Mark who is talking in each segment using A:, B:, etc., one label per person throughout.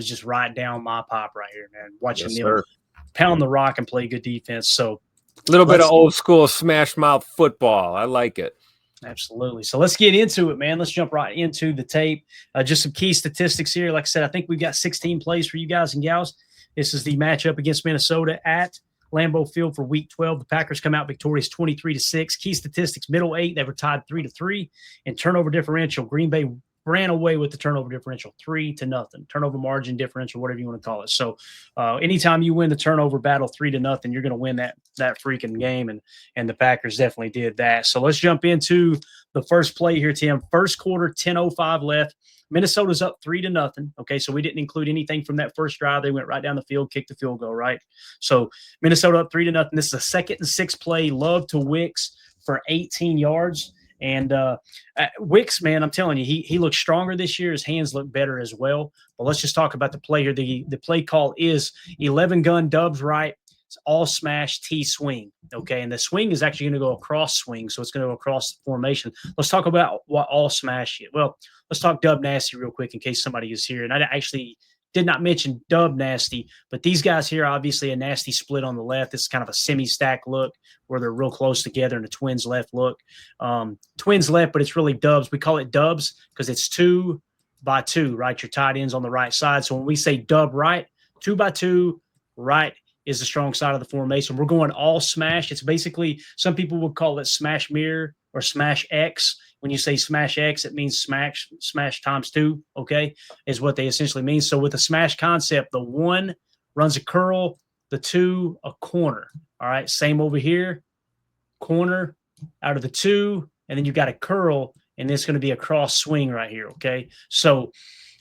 A: is just right down my pipe right here, man. Watching them
B: sir.
A: pound the rock and play good defense. So
B: a little bit of old school smash mouth football. I like it.
A: Absolutely. So let's get into it, man. Let's jump right into the tape. Just some key statistics here. Like I said, I think we've got 16 plays for you guys and gals. This is the matchup against Minnesota at Lambeau Field for Week 12. The Packers come out victorious 23-6. Key statistics: middle 8, they were tied 3-3. And turnover differential, Green Bay ran away with the turnover differential 3-0. Turnover margin differential, whatever you want to call it. So anytime you win the turnover battle 3-0, you're going to win that freaking game. And the Packers definitely did that. So let's jump into the first play here, Tim. First quarter, 10:05 left. Minnesota's up 3-0. Okay, so we didn't include anything from that first drive. They went right down the field, kicked the field goal, right? So Minnesota up 3-0. This is a 2nd and 6 play. Love to Wicks for 18 yards. And Wicks, man, I'm telling you, he looks stronger this year. His hands look better as well. But let's just talk about the play here. The play call is 11 gun dubs right. It's all smash T swing. Okay, and the swing is actually going to go across swing, so it's going to go across the formation. Let's talk about what all smash is. Well, let's talk dub nasty real quick in case somebody is here. And I actually did not mention dub nasty, but these guys here, obviously a nasty split on the left. It's kind of a semi-stack look where they're real close together, and a twins left look. Twins left, but it's really dubs. We call it dubs because it's 2 by 2, right? Your tight ends on the right side. So when we say dub right, 2 by 2, right is the strong side of the formation. We're going all smash. It's basically, some people would call it smash mirror or smash X. When you say smash X, it means smash times 2, okay, is what they essentially mean. So with the smash concept, the 1 runs a curl, the 2 a corner. All right, same over here, corner out of the 2, and then you've got a curl, and it's going to be a cross swing right here, okay? So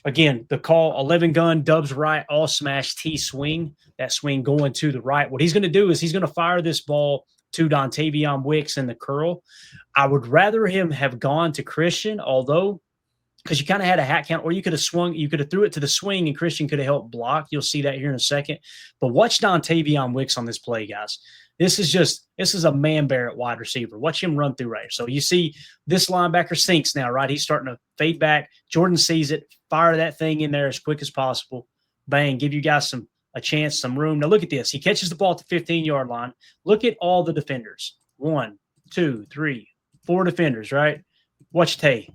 A: again, the call, 11 gun, dubs right, all smash T swing, that swing going to the right. What he's going to do is he's going to fire this ball to Dontavion Wicks in the curl. I would rather him have gone to Christian, although, because you kind of had a hat count, or you could have swung, you could have threw it to the swing and Christian could have helped block. You'll see that here in a second. But watch Dontavion Wicks on this play, guys. This is a man bear at wide receiver. Watch him run through right here. So you see this linebacker sinks now, right? He's starting to fade back. Jordan sees it, fire that thing in there as quick as possible. Bang, give you guys a chance, some room. Now look at this. He catches the ball at the 15-yard line. Look at all the defenders. 1, 2, 3, 4 defenders, right? Watch Tay.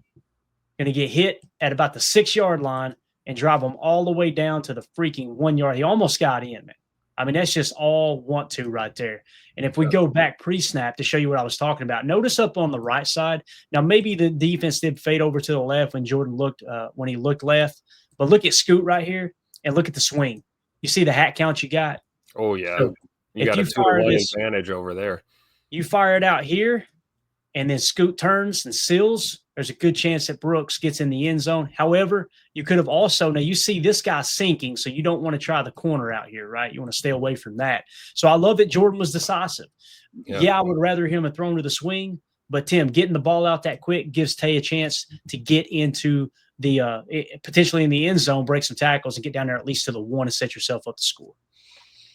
A: Going to get hit at about the 6-yard line and drive them all the way down to the freaking 1 yard. He almost got in, man. I mean, that's just all want to right there. And if we go back pre-snap to show you what I was talking about, notice up on the right side. Now, maybe the defense did fade over to the left when Jordan looked when he looked left. But look at Scoot right here and look at the swing. You see the hat count you got?
B: Oh, yeah.
A: So
B: you got a 2-1 advantage over there.
A: You fire it out here, and then Scoot turns and seals. There's a good chance that Brooks gets in the end zone. However, you could have also, now you see this guy sinking, so you don't want to try the corner out here, right? You want to stay away from that. So I love that Jordan was decisive. Yeah, I would rather him have thrown to the swing, but Tim, getting the ball out that quick gives Tay a chance to get into the potentially in the end zone, break some tackles, and get down there at least to the 1 and set yourself up to score.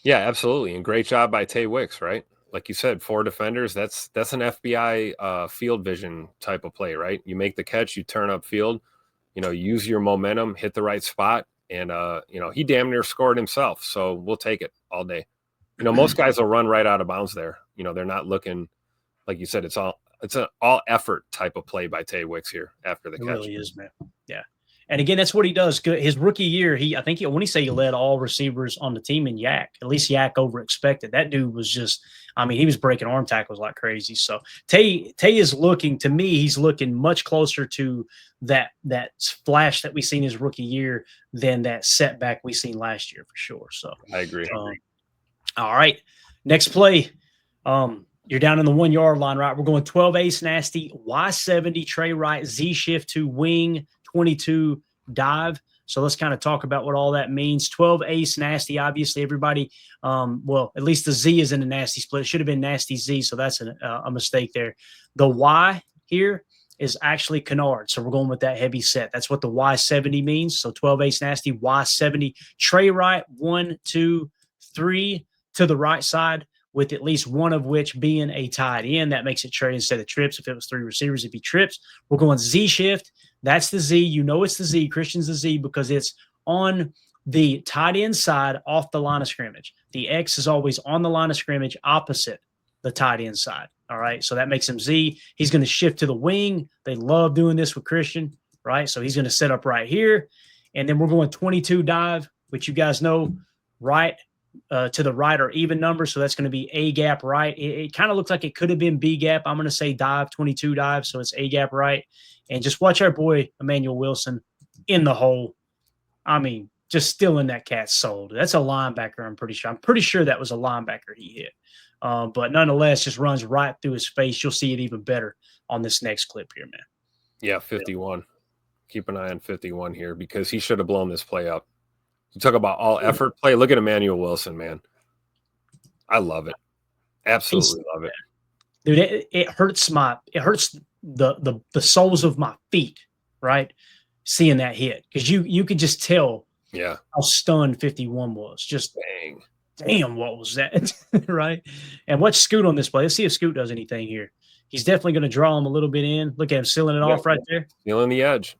B: Yeah, absolutely. And great job by Tay Wicks, right? Like you said, 4 defenders. That's an FBI field vision type of play, right? You make the catch, you turn up field, use your momentum, hit the right spot, and he damn near scored himself. So we'll take it all day. Most guys will run right out of bounds there. They're not looking, like you said, it's an all effort type of play by Tay Wicks here after the catch. It
A: really is, man. Yeah. And again, that's what he does. Good. His rookie year, I think when he say he led all receivers on the team in Yak, at least Yak over expected. That dude was just, he was breaking arm tackles like crazy. So Tay is looking, to me, he's looking much closer to that flash that we seen his rookie year than that setback we seen last year for sure. So
B: I agree.
A: All right. Next play. You're down in the 1 yard line, right? We're going 12 ace nasty, Y70, tray right, Z shift to wing, 22 dive. So let's kind of talk about what all that means. 12 ace nasty. Obviously, everybody, at least the Z is in the nasty split. It should have been nasty Z, so that's a mistake there. The Y here is actually canard, so we're going with that heavy set. That's what the Y70 means. So 12 ace nasty, Y70, tray right, 1, 2, 3 to the right side, with at least one of which being a tight end. That makes it tray instead of trips. If it was 3 receivers, it'd be trips. We're going Z shift. That's the Z. It's the Z. Christian's the Z because it's on the tight end side off the line of scrimmage. The X is always on the line of scrimmage opposite the tight end side. All right. So that makes him Z. He's going to shift to the wing. They love doing this with Christian, right? So he's going to set up right here. And then we're going 22 dive, which you guys know, right to the right or even number. So that's going to be A gap right. It kind of looks like it could have been B gap. I'm going to say dive, 22 dive. So it's A gap right. And just watch our boy Emmanuel Wilson in the hole. I mean, just stealing that cat's soul. That's a linebacker, I'm pretty sure. I'm pretty sure that was a linebacker he hit. But nonetheless, just runs right through his face. You'll see it even better on this next clip here, man.
B: Yeah, 51. Keep an eye on 51 here because he should have blown this play up. You talk about all effort play. Look at Emmanuel Wilson, man. I love it. Absolutely love it.
A: Dude, it hurts the soles of my feet, right? Seeing that hit. Because you could just tell how stunned 51 was. Just damn, what was that? Right? And watch Scoot on this play. Let's see if Scoot does anything here. He's definitely going to draw him a little bit in. Look at him sealing it off right there.
B: Sealing the edge.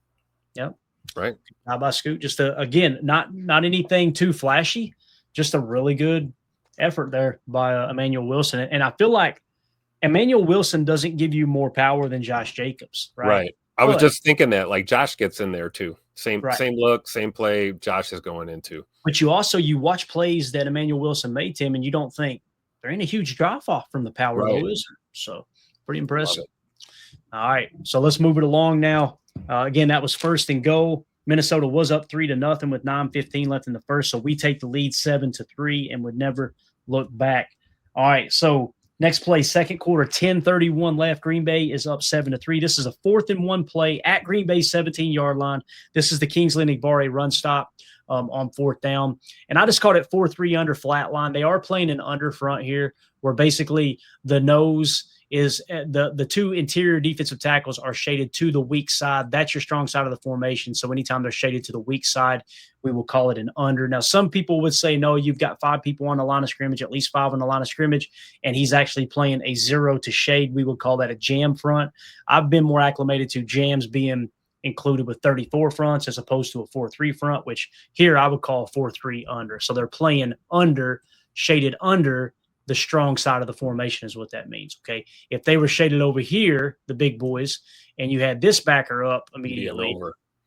A: Yep.
B: Right.
A: How about Scoot? Just again, not anything too flashy, just a really good effort there by Emmanuel Wilson. And I feel like Emmanuel Wilson doesn't give you more power than Josh Jacobs, right?
B: Right. I was just thinking that, like, Josh gets in there too. Same look, same play Josh is going into. But
A: you watch plays that Emmanuel Wilson made, Tim, and you don't think there ain't a huge drop-off from the power low, is there? So pretty impressive. All right, so let's move it along now. Again, that was first and goal. Minnesota was up 3-0 with 9:15 left in the first, so we take the lead 7-3 and would never look back. All right, so next play, second quarter, 10:31 left. Green Bay is up 7-3. This is a 4th-and-1 play at Green Bay's 17-yard line. This is the Kingsley Enagbare run stop on 4th down. And I just called it 4-3 under flat line. They are playing an under front here where basically the nose is the two interior defensive tackles are shaded to the weak side. That's your strong side of the formation. So anytime they're shaded to the weak side, we will call it an under. Now, some people would say, no, you've got 5 people on the line of scrimmage, at least 5 on the line of scrimmage, and he's actually playing a 0 to shade. We would call that a jam front. I've been more acclimated to jams being included with 34 fronts as opposed to a 4-3 front, which here I would call 4-3 under. So they're playing under, shaded under the strong side of the formation is what that means, okay? If they were shaded over here, the big boys, and you had this backer up immediately,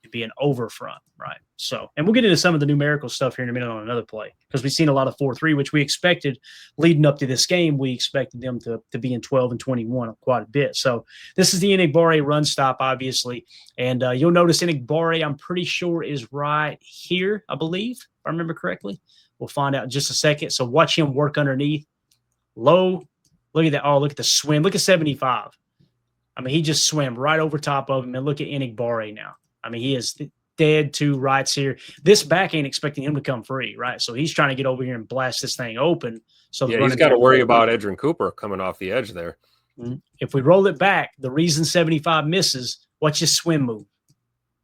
A: it'd be an over front, right? So, and we'll get into some of the numerical stuff here in a minute on another play because we've seen a lot of 4-3, which we expected leading up to this game. We expected them to be in 12 and 21 quite a bit. So this is the Enagbare run stop, obviously. And you'll notice Enagbare, I'm pretty sure, is right here, I believe, if I remember correctly. We'll find out in just a second. So watch him work underneath. Low, look at that. Oh, look at the swim. Look at 75. I mean, he just swam right over top of him. And look at Enagbare now. I mean, he is dead to rights here. This back ain't expecting him to come free, right? So he's trying to get over here and blast this thing open. So
B: he's got to worry about Edrin Cooper coming off the edge there.
A: If we roll it back, the reason 75 misses, watch his swim move.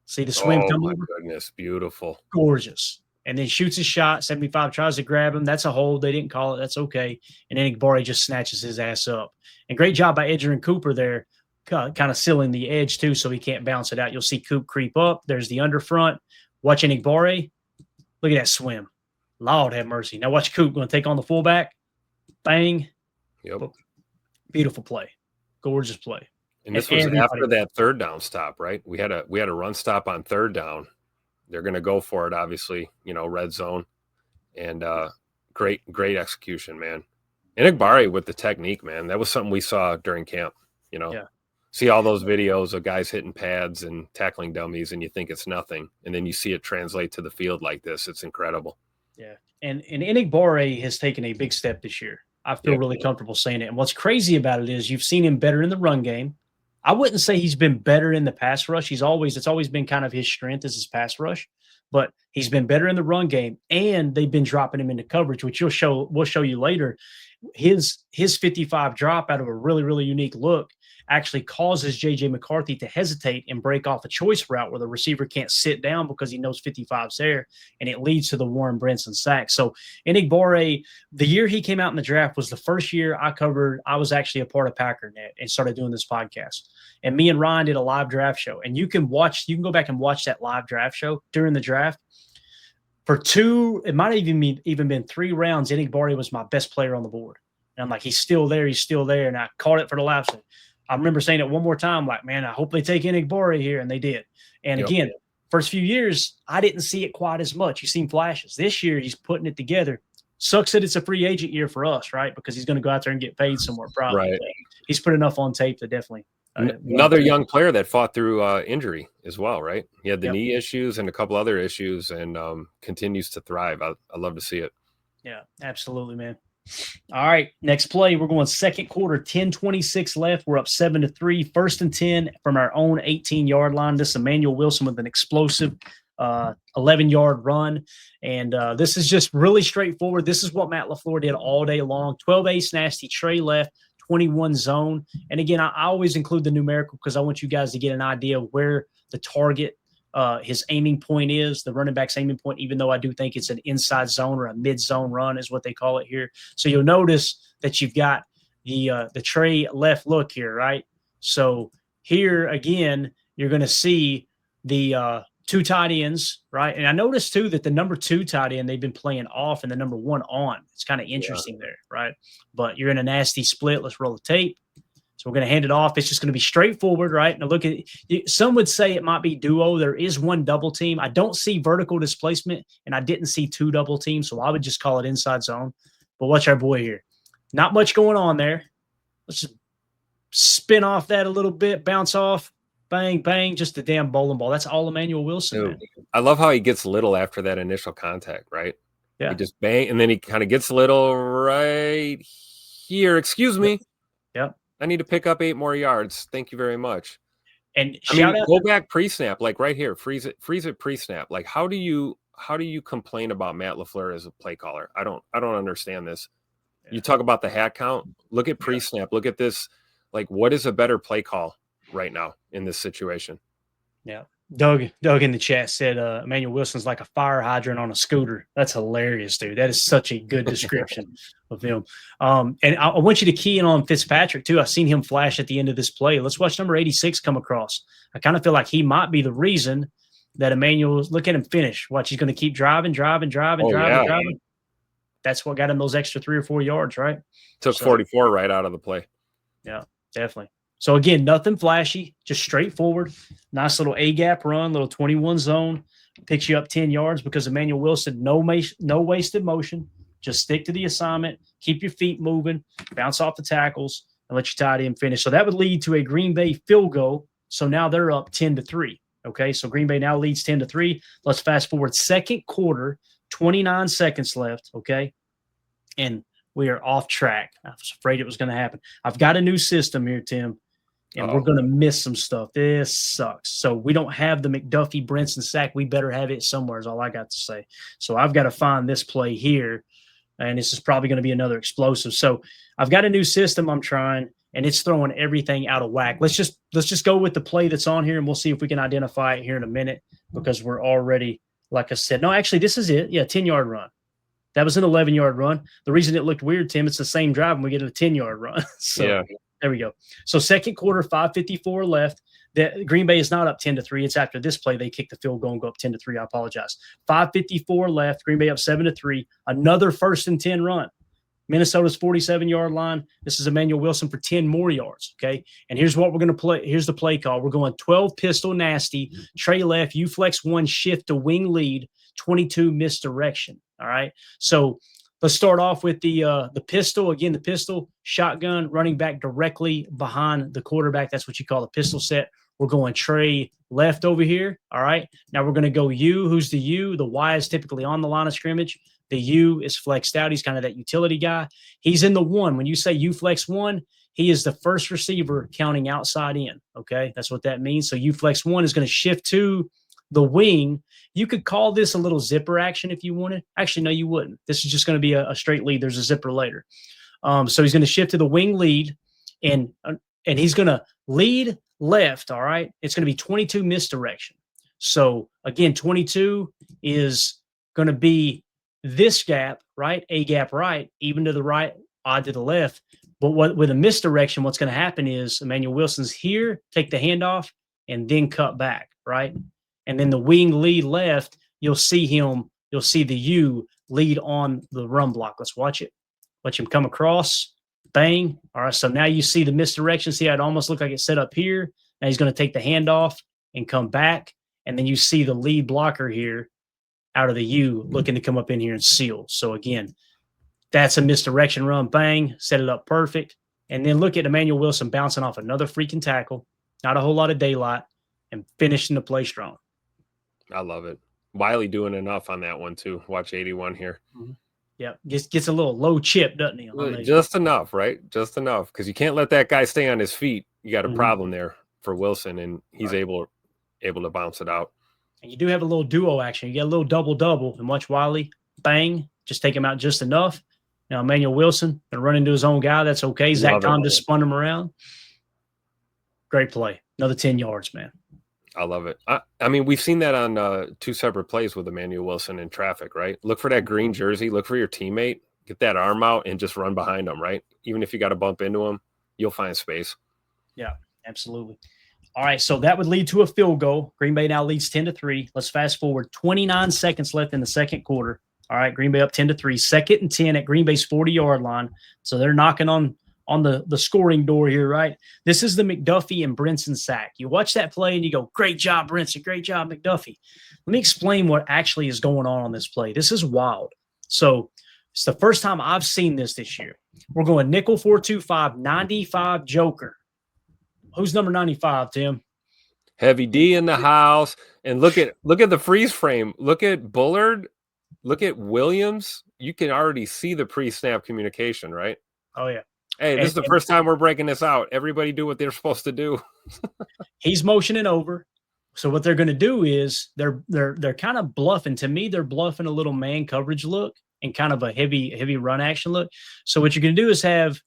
A: See the swim come over?
B: Oh, my goodness. Beautiful.
A: Gorgeous. And then shoots his shot. 75 tries to grab him. That's a hold. They didn't call it. That's okay. And Enagbare just snatches his ass up. And great job by Edrin Cooper there, kind of sealing the edge too so he can't bounce it out. You'll see Coop creep up. There's the underfront. Watch Enagbare. Look at that swim. Lord have mercy. Now watch Coop going to take on the fullback. Bang.
B: Yep.
A: Beautiful play. Gorgeous play.
B: And this was after that 3rd down stop, right? We had a run stop on 3rd down. They're going to go for it, obviously, red zone. And great execution, man. Enagbare with the technique, man. That was something we saw during camp, See all those videos of guys hitting pads and tackling dummies, and you think it's nothing. And then you see it translate to the field like this. It's incredible.
A: Yeah. And Enagbare has taken a big step this year. I feel really comfortable saying it. And what's crazy about it is you've seen him better in the run game. I wouldn't say he's been better in the pass rush. It's always been kind of his strength is his pass rush, but he's been better in the run game, and they've been dropping him into coverage, which we'll show you later. His 55 drop out of a really, really unique look actually causes J.J. McCarthy to hesitate and break off a choice route where the receiver can't sit down because he knows 55's there, and it leads to the Warren Brinson sack. So Enagbare, the year he came out in the draft was the first year I was actually a part of PackerNet and started doing this podcast. And me and Ryan did a live draft show, and you can go back and watch that live draft show during the draft. for two, it might have even been 3 rounds, Enigbari was my best player on the board. And I'm like, he's still there. And I caught it for the laps. I remember saying it one more time, like, man, I hope they take Enigbari here. And they did. And again, first few years, I didn't see it quite as much. You've seen flashes. This year, he's putting it together. Sucks that it's a free agent year for us, right? Because he's going to go out there and get paid somewhere probably.
B: Right.
A: He's put enough on tape to definitely.
B: Another young player that fought through injury as well, right? He had the knee issues and a couple other issues and continues to thrive. I love to see it.
A: Yeah, absolutely, man. All right, next play. We're going second quarter, 10:26 left. We're up 7-3, 1st and 10 from our own 18-yard line. This is Emmanuel Wilson with an explosive 11-yard run. And this is just really straightforward. This is what Matt LaFleur did all day long. 12 ace nasty, Trey left, 21 zone. And again, I always include the numerical because I want you guys to get an idea of where the target, his aiming point is, the running back's aiming point, even though I do think it's an inside zone or a mid-zone run is what they call it here. So you'll notice that you've got the Trey left look here, right? So here, again, you're going to see the 2 tight ends, right? And I noticed, too, that the number 2 tight end, they've been playing off and the number 1 on. It's kind of interesting there, right? But you're in a nasty split. Let's roll the tape. So we're going to hand it off. It's just going to be straightforward, right? Now look at it. Some would say it might be duo. There is 1 double team. I don't see vertical displacement, and I didn't see 2 double teams, so I would just call it inside zone. But watch our boy here. Not much going on there. Let's just spin off that a little bit, bounce off. Bang, bang, just a damn bowling ball. That's all Emmanuel Wilson.
B: I love how he gets little after that initial contact, right?
A: Yeah.
B: He just bang, and then he kind of gets little right here. Excuse me.
A: Yep.
B: I need to pick up 8 more yards. Thank you very much.
A: And
B: go back pre-snap, like right here. Freeze it pre-snap. Like how do you complain about Matt LaFleur as a play caller? I don't understand this. Yeah. You talk about the hat count. Look at pre-snap. Look at this. Like, what is a better play call right now in this situation?
A: Yeah. Doug in the chat said Emmanuel Wilson's like a fire hydrant on a scooter. That's hilarious, dude. That is such a good description of him. And I want you to key in on Fitzpatrick, too. I've seen him flash at the end of this play. Let's watch number 86 come across. I kind of feel like he might be the reason that Emmanuel's – look at him finish. Watch, he's going to keep driving. That's what got him those extra 3 or 4 yards, right?
B: Took 44 right out of the play.
A: Yeah, definitely. So, again, nothing flashy, just straightforward. Nice little A-gap run, little 21 zone. Picks you up 10 yards because Emmanuel Wilson, no wasted motion. Just stick to the assignment, keep your feet moving, bounce off the tackles, and let your tight end finish. So that would lead to a Green Bay field goal. So now they're up 10-3. Okay, so Green Bay now leads 10-3. Let's fast forward second quarter, 29 seconds left, okay? And we are off track. I was afraid it was going to happen. I've got a new system here, Tim. And we're going to miss some stuff. This sucks. So we don't have the McDuffie Brinson sack. We better have it somewhere is all I got to say. So I've got to find this play here. And this is probably going to be another explosive. So I've got a new system I'm trying, and it's throwing everything out of whack. Let's just go with the play that's on here, and we'll see if we can identify it here in a minute because we're already, like I said. No, actually, this is it. Yeah, 10-yard run. That was an 11-yard run. The reason it looked weird, Tim, it's the same drive and we get a 10-yard run. So yeah. There we go. So second quarter, 5:54 left. The Green Bay is not up 10-3. It's after this play they kick the field goal and go up 10-3. I apologize. 5:54 left. Green Bay up 7-3. Another 1st and 10 run. Minnesota's 47-yard line. This is Emmanuel Wilson for 10 more yards. Okay. And here's what we're going to play. Here's the play call. We're going 12 pistol nasty. Trey left. You flex 1 shift to wing lead. 22 misdirection. All right. So let's start off with the pistol. Again, the pistol, shotgun, running back directly behind the quarterback. That's what you call a pistol set. We're going Trey left over here. All right. Now we're going to go U. Who's the U? The Y is typically on the line of scrimmage. The U is flexed out. He's kind of that utility guy. He's in the 1. When you say U flex 1, he is the first receiver counting outside in. Okay. That's what that means. So U flex 1 is going to shift to the wing. You could call this a little zipper action if you wanted. Actually, no, you wouldn't. This is just going to be a straight lead. There's a zipper later. So he's going to shift to the wing lead, and he's going to lead left, all right? It's going to be 22 misdirection. So, again, 22 is going to be this gap, right? A gap right, even to the right, odd to the left. But with a misdirection, what's going to happen is Emmanuel Wilson's here, take the handoff, and then cut back, right? And then the wing lead left, you'll see him you'll see the U lead on the run block. Let's watch it. Watch him come across. Bang. All right, so now you see the misdirection. See how it almost looked like it's set up here. Now he's going to take the handoff and come back. And then you see the lead blocker here out of the U looking to come up in here and seal. So, again, that's a misdirection run. Bang. Set it up perfect. And then look at Emmanuel Wilson bouncing off another freaking tackle. Not a whole lot of daylight. And finishing the play strong.
B: I love it. Wiley doing enough on that one, too. Watch 81 here.
A: Mm-hmm. Yeah, gets a little low chip, doesn't he?
B: Just enough, right? Just enough, because you can't let that guy stay on his feet. You got a problem there for Wilson, and he's able to bounce it out.
A: And you do have a little duo action. You get a little double, and watch Wiley, bang, just take him out just enough. Now Emmanuel Wilson gonna run into his own guy. That's okay. Zach Tom just spun him around. Great play. Another 10 yards, man.
B: I love it. I mean, we've seen that on 2 separate plays with Emmanuel Wilson in traffic, right? Look for that green jersey. Look for your teammate. Get that arm out and just run behind him, right? Even if you got to bump into him, you'll find space.
A: Yeah, absolutely. All right, so that would lead to a field goal. Green Bay now leads 10-3. Let's fast forward. 29 seconds left in the second quarter. All right, Green Bay up 10-3. 2nd and 10 at Green Bay's 40-yard line. So they're knocking on the scoring door here, right? This is the McDuffie and Brinson sack. You watch that play and you go, great job, Brinson. Great job, McDuffie. Let me explain what actually is going on this play. This is wild. So it's the first time I've seen this year. We're going nickel 4-2-5, 95 joker. Who's number 95, Tim?
B: Heavy D in the house. And look at the freeze frame. Look at Bullard. Look at Williams. You can already see the pre-snap communication, right?
A: Oh, yeah.
B: Hey, this is the first time we're breaking this out. Everybody do what they're supposed to do.
A: He's motioning over. So what they're going to do is they're kind of bluffing. To me, they're bluffing a little man coverage look and kind of a heavy run action look. So what you're going to do is have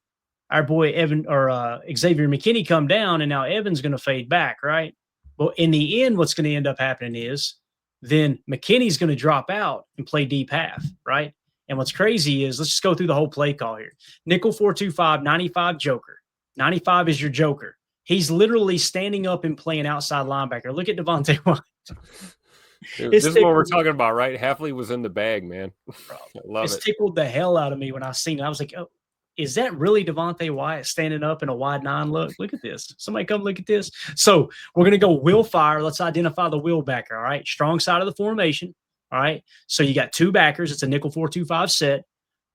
A: our boy Xavier McKinney come down, and now Evan's going to fade back, right? Well, in the end, what's going to end up happening is then McKinney's going to drop out and play deep half, right? And what's crazy is, let's just go through the whole play call here. Nickel 4-2-5, 95 joker. 95 is your joker. He's literally standing up and playing outside linebacker. Look at Devontae White.
B: This is what we're talking about, right? Hafley was in the bag, man. I love it.
A: It's tickled the hell out of me when I seen it. I was like, oh, is that really Devontae Wyatt standing up in a wide 9 look? Look at this. Somebody come look at this. So we're going to go will fire. Let's identify the will backer, all right? Strong side of the formation, all right? So you got 2 backers. It's a nickel 4-2-5 set.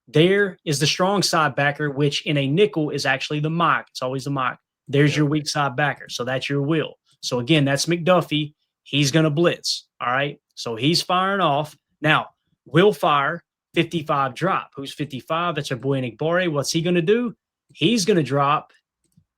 A: There is the strong side backer, which in a nickel is actually the Mike. It's always the Mike. There's your weak side backer. So that's your will. So, again, that's McDuffie. He's going to blitz, all right? So he's firing off. Now, will fire. 55 drop. Who's 55? That's our boy Nick Barre. What's he going to do? He's going to drop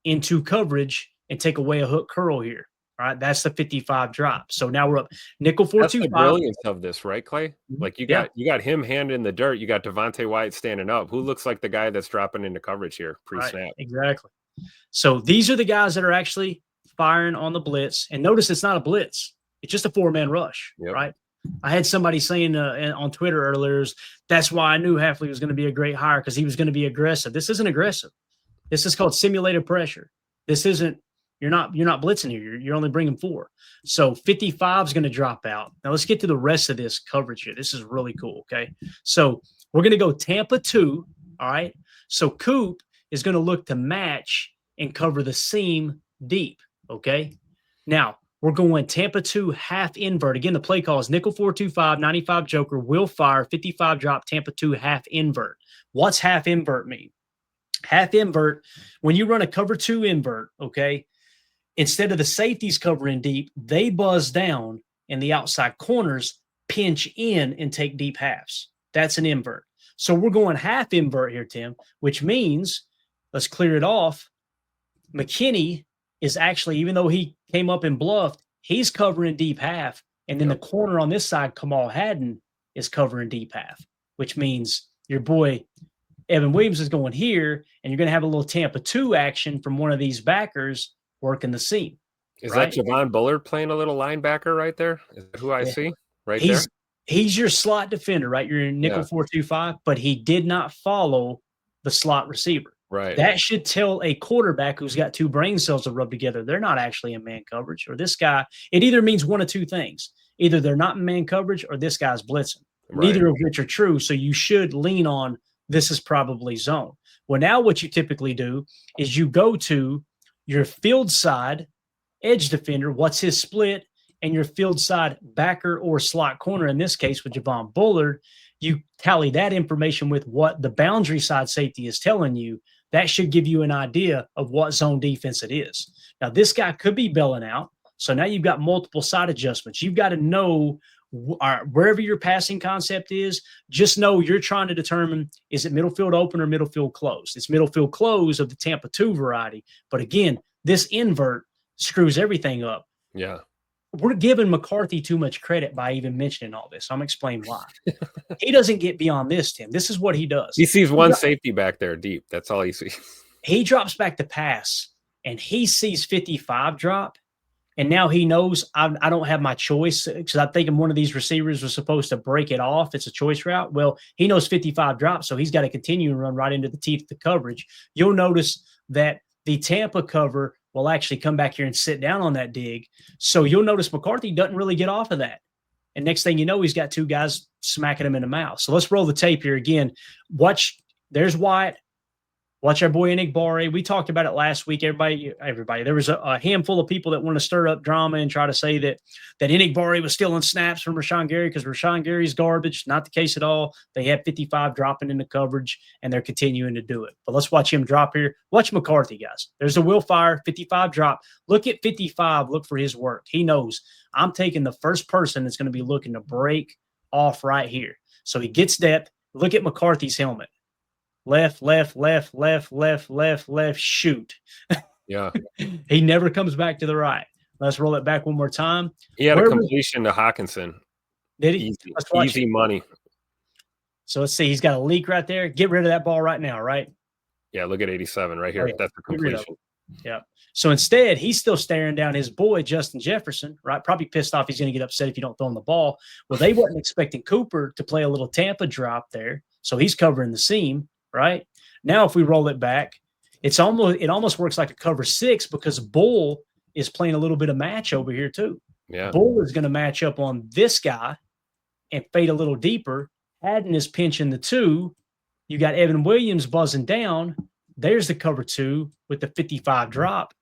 A: into coverage and take away a hook curl here. All right, that's the 55 drop. So now we're up nickel 4-2-5.
B: That's the brilliance of this, right, Clay? Like you got him hand in the dirt. You got Devontae Wyatt standing up. Who looks like the guy that's dropping into coverage here pre-snap?
A: Right, exactly. So these are the guys that are actually firing on the blitz. And notice it's not a blitz. It's just a 4-man rush, right? I had somebody saying on Twitter earlier, that's why I knew Hafley was going to be a great hire, because he was going to be aggressive. This isn't aggressive. This is called simulated pressure. This isn't, you're not blitzing here. You're only bringing 4. So 55 is going to drop out. Now let's get to the rest of this coverage here. This is really cool. Okay. So we're going to go Tampa 2. All right. So Coop is going to look to match and cover the seam deep. Okay. Now, we're going Tampa 2 half invert. Again, the play call is nickel 4-2-5, 95 joker, will fire, 55 drop, Tampa 2 half invert. What's half invert mean? Half invert, when you run a cover 2 invert, okay, instead of the safeties covering deep, they buzz down and the outside corners pinch in and take deep halves. That's an invert. So we're going half invert here, Tim, which means, let's clear it off, McKinney is actually, even though he came up and bluffed, he's covering deep half. And then the corner on this side, Kamal Haddon, is covering deep half, which means your boy Evan Williams is going here, and you're going to have a little Tampa 2 action from one of these backers working the seam.
B: Is that Javon Bullard playing a little linebacker right there? Is that who I see right there?
A: He's your slot defender, right? You're in nickel 4-2-5, but he did not follow the slot receiver.
B: Right.
A: That should tell a quarterback who's got 2 brain cells to rub together, they're not actually in man coverage. Or this guy, it either means one of 2 things. Either they're not in man coverage or this guy's blitzing. neither of which are true. So you should lean on this is probably zone. Well, now what you typically do is you go to your field side edge defender, what's his split, and your field side backer or slot corner, in this case with Javon Bullard, you tally that information with what the boundary side safety is telling you. That should give you an idea of what zone defense it is. Now, this guy could be bailing out. So now you've got multiple side adjustments. You've got to know wherever your passing concept is, just know you're trying to determine, is it middle field open or middle field closed? It's middle field closed of the Tampa 2 variety. But again, this invert screws everything up.
B: Yeah.
A: We're giving McCarthy too much credit by even mentioning all this. I'm going to explain why. He doesn't get beyond this, Tim. This is what he does.
B: He sees one safety back there deep. That's all he sees.
A: He drops back to pass, and he sees 55 drop. And now he knows I don't have my choice because I think one of these receivers was supposed to break it off. It's a choice route. Well, he knows 55 drop, so he's got to continue and run right into the teeth of the coverage. You'll notice that the Tampa cover will actually come back here and sit down on that dig. So you'll notice McCarthy doesn't really get off of that. And next thing you know, he's got two guys smacking him in the mouth. So let's roll the tape here again. There's Wyatt. Watch our boy Enigbare. We talked about it last week. Everybody. There was a handful of people that want to stir up drama and try to say that Enigbare was stealing snaps from Rashawn Gary because Rashawn Gary's garbage. Not the case at all. They have 55 dropping into coverage, and they're continuing to do it. But let's watch him drop here. Watch McCarthy, guys. There's a Will Fire, 55 drop. Look at 55. Look for his work. He knows I'm taking the first person that's going to be looking to break off right here. So he gets depth. Look at McCarthy's helmet. Left, shoot.
B: Yeah.
A: He never comes back to the right. Let's roll it back one more time.
B: He had a completion to Hawkinson.
A: Did he?
B: Easy money.
A: So let's see. He's got a leak right there. Get rid of that ball right now, right?
B: Yeah, look at 87 right here.
A: Yeah.
B: That's the completion.
A: Yeah. So instead, he's still staring down his boy, Justin Jefferson, right? Probably pissed off. He's going to get upset if you don't throw him the ball. Well, they wasn't expecting Cooper to play a little Tampa drop there. So he's covering the seam. Right now, if we roll it back, it almost works like a cover 6 because Bull is playing a little bit of match over here too.
B: Yeah,
A: Bull is going to match up on this guy and fade a little deeper. Haddon is pinching the 2. You got Evan Williams buzzing down. There's the cover 2 with the 55 drop.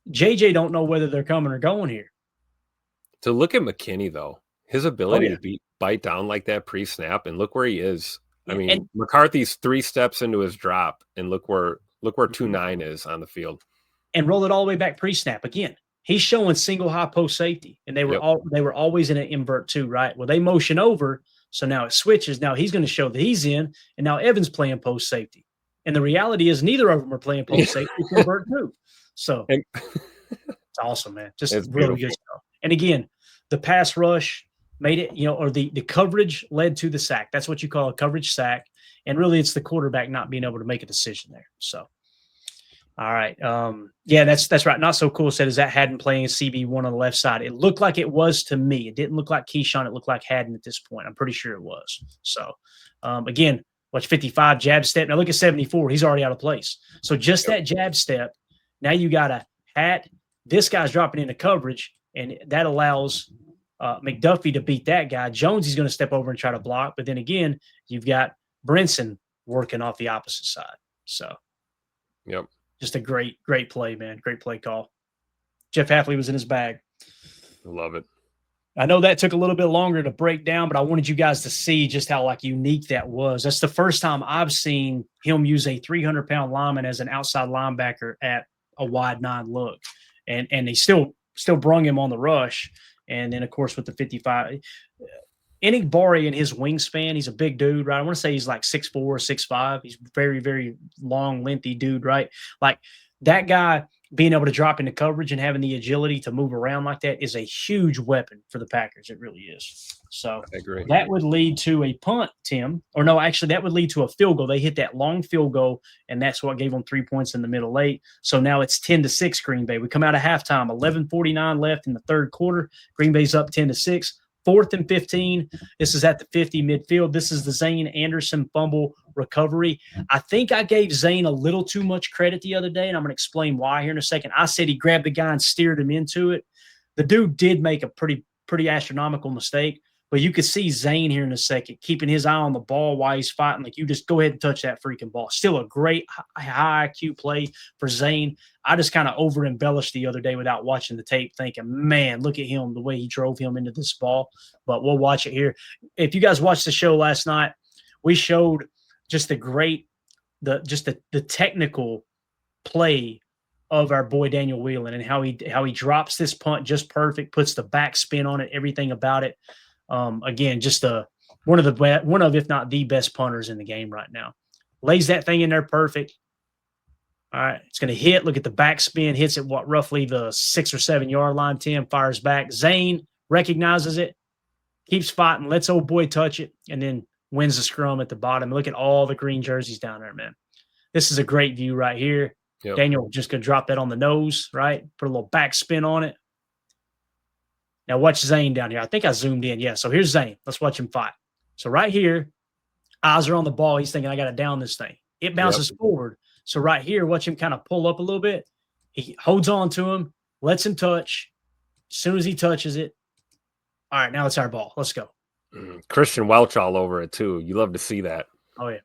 A: JJ don't know whether they're coming or going here.
B: To look at McKinney though, his ability to bite down like that pre-snap, and look where he is. I mean, McCarthy's 3 steps into his drop, and look where 2-9 is on the field.
A: And roll it all the way back pre-snap again. He's showing single high post safety, and they were always in an invert too, right? Well, they motion over, so now it switches. Now he's going to show that he's in, and now Evan's playing post safety. And the reality is neither of them are playing post safety. It's invert too. So it's awesome, man. Just really good stuff. And again, the pass rush made it, or the coverage led to the sack. That's what you call a coverage sack. And really it's the quarterback not being able to make a decision there. So, all right. Yeah, that's right. Not so cool said is that Haddon playing CB1 on the left side. It looked like it was to me. It didn't look like Keyshawn. It looked like Haddon at this point. I'm pretty sure it was. So, again, watch 55 jab step. Now look at 74. He's already out of place. So just that jab step. Now you got a hat. This guy's dropping into coverage, and that allows McDuffie to beat that guy. Jones is going to step over and try to block, but then again, you've got Brinson working off the opposite side. So, just a great play, man. Great play call. Jeff Hafley was in his bag.
B: Love it.
A: I know that took a little bit longer to break down, but I wanted you guys to see just how unique that was. That's the first time I've seen him use a 300-pound lineman as an outside linebacker at a wide 9 look, and he still brung him on the rush. And then, of course, with the 55, Enigbare in his wingspan, he's a big dude, right? I want to say he's like 6'4", 6'5". He's very, very long, lengthy dude, right? Like that guy being able to drop into coverage and having the agility to move around like that is a huge weapon for the Packers. It really is. So
B: I agree.
A: That would lead to a punt, Tim. Or no, actually, that would lead to a field goal. They hit that long field goal, and that's what gave them 3 points in the middle late. So now it's 10-6 Green Bay. We come out of halftime, 11:49 left in the third quarter. Green Bay's up 10-6. 4th and 15. This is at the 50 midfield. This is the Zane Anderson fumble recovery. I think I gave Zane a little too much credit the other day, and I'm going to explain why here in a second. I said he grabbed the guy and steered him into it. The dude did make a pretty astronomical mistake, But you could see Zane here in a second, keeping his eye on the ball while he's fighting. Like, you just go ahead and touch that freaking ball. Still a great high IQ play for Zane. I just kind of over embellished the other day without watching the tape, thinking, man, look at him, the way he drove him into this ball. But we'll watch it here. If you guys watched the show last night, we showed just the technical play of our boy Daniel Whelan and how he drops this punt just perfect, puts the back spin on it, everything about it. Again, just one of if not the best punters in the game right now. Lays that thing in there perfect. All right, it's going to hit. Look at the back spin. Hits it roughly the 6 or 7 yard line. Tim fires back. Zane recognizes it, keeps fighting, lets old boy touch it, and then wins the scrum at the bottom. Look at all the green jerseys down there, man. This is a great view right here. Yep. Daniel just going to drop that on the nose, right? Put a little back spin on it. Now watch Zane down here. I think I zoomed in. Yeah, so here's Zane. Let's watch him fight. So right here, eyes are on the ball. He's thinking, I got to down this thing. It bounces forward. So right here, watch him kind of pull up a little bit. He holds on to him, lets him touch. As soon as he touches it, all right, now it's our ball. Let's go.
B: Christian Welch all over it, too. You love to see that.
A: Oh, yeah.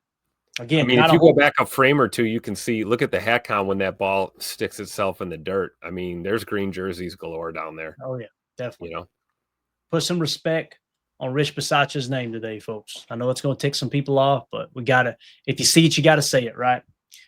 A: Again,
B: I mean, if you go back a frame or two, you can see, look at the hat count when that ball sticks itself in the dirt. I mean, there's green jerseys galore down there.
A: Oh, yeah, definitely.
B: You know,
A: put some respect on Rich Bisaccia's name today, folks. I know it's going to tick some people off, but we got to, if you see it, you got to say it, right?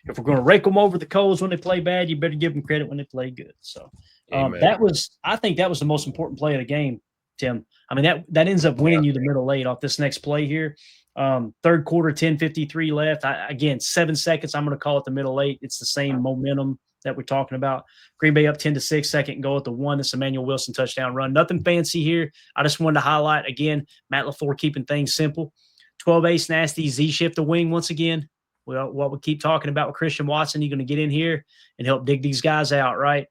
A: If we're going to rake them over the coals when they play bad, you better give them credit when they play good. So I think that was the most important play of the game, Tim. I mean, that ends up winning you the middle eight off this next play here. Third quarter, 10:53 left. Again, 7 seconds. I'm going to call it the middle eight. It's the same momentum that we're talking about. Green Bay up 10-6, second and goal at the 1. This Emmanuel Wilson touchdown run. Nothing fancy here. I just wanted to highlight, again, Matt LaFleur keeping things simple. 12 ace nasty, Z-shift the wing once again. Well, what we keep talking about with Christian Watson, you're going to get in here and help dig these guys out, right?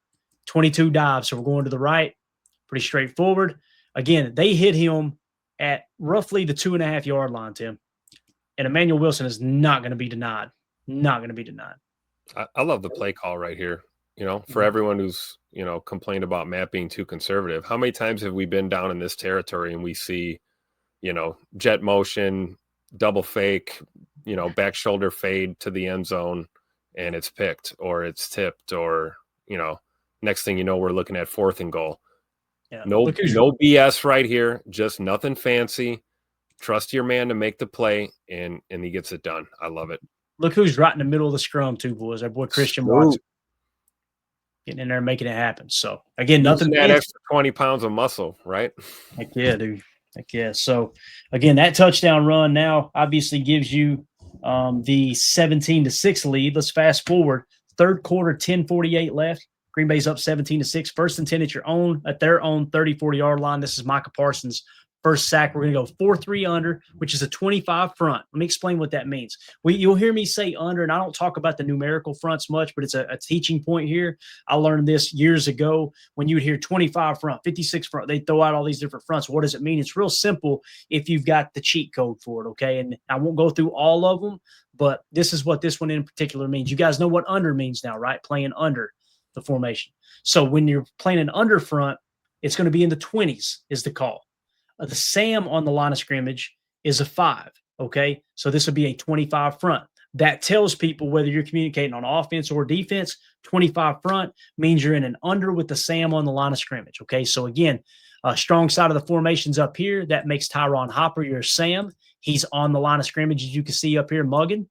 A: 22 dives. So we're going to the right. Pretty straightforward. Again, they hit him at roughly the 2.5 yard line, Tim. And Emmanuel Wilson is not going to be denied. Not going to be denied.
B: I love the play call right here. You know, for everyone who's, you know, complained about Matt being too conservative, how many times have we been down in this territory and we see, you know, jet motion, double fake, you know, back shoulder fade to the end zone and it's picked or it's tipped or, you know, next thing you know, we're looking at 4th and goal. Yeah. No BS right here. Just nothing fancy. Trust your man to make the play and he gets it done. I love it.
A: Look who's right in the middle of the scrum, too, boys. Our boy Christian Watson getting in there and making it happen. So, again, nothing.
B: That extra 20 pounds of muscle, right?
A: Heck yeah, dude. Heck yeah. So, again, that touchdown run now obviously gives you the 17-6 lead. Let's fast forward. Third quarter, 10:48 left. Green Bay's up 17-6. 1st and 10 at their own 30-40 yard line. This is Micah Parsons' first sack. We're going to go 4-3 under, which is a 25 front. Let me explain what that means. You'll hear me say under, and I don't talk about the numerical fronts much, but it's a teaching point here. I learned this years ago when you would hear 25 front, 56 front. They throw out all these different fronts. What does it mean? It's real simple if you've got the cheat code for it, okay? And I won't go through all of them, but this is what this one in particular means. You guys know what under means now, right? Playing under the formation. So when you're playing an under front, it's going to be in the 20s is the call. The Sam on the line of scrimmage is a 5, okay? So this would be a 25 front. That tells people whether you're communicating on offense or defense, 25 front means you're in an under with the Sam on the line of scrimmage, okay? So again, strong side of the formation's up here. That makes Tyron Hopper your Sam. He's on the line of scrimmage, as you can see up here, mugging,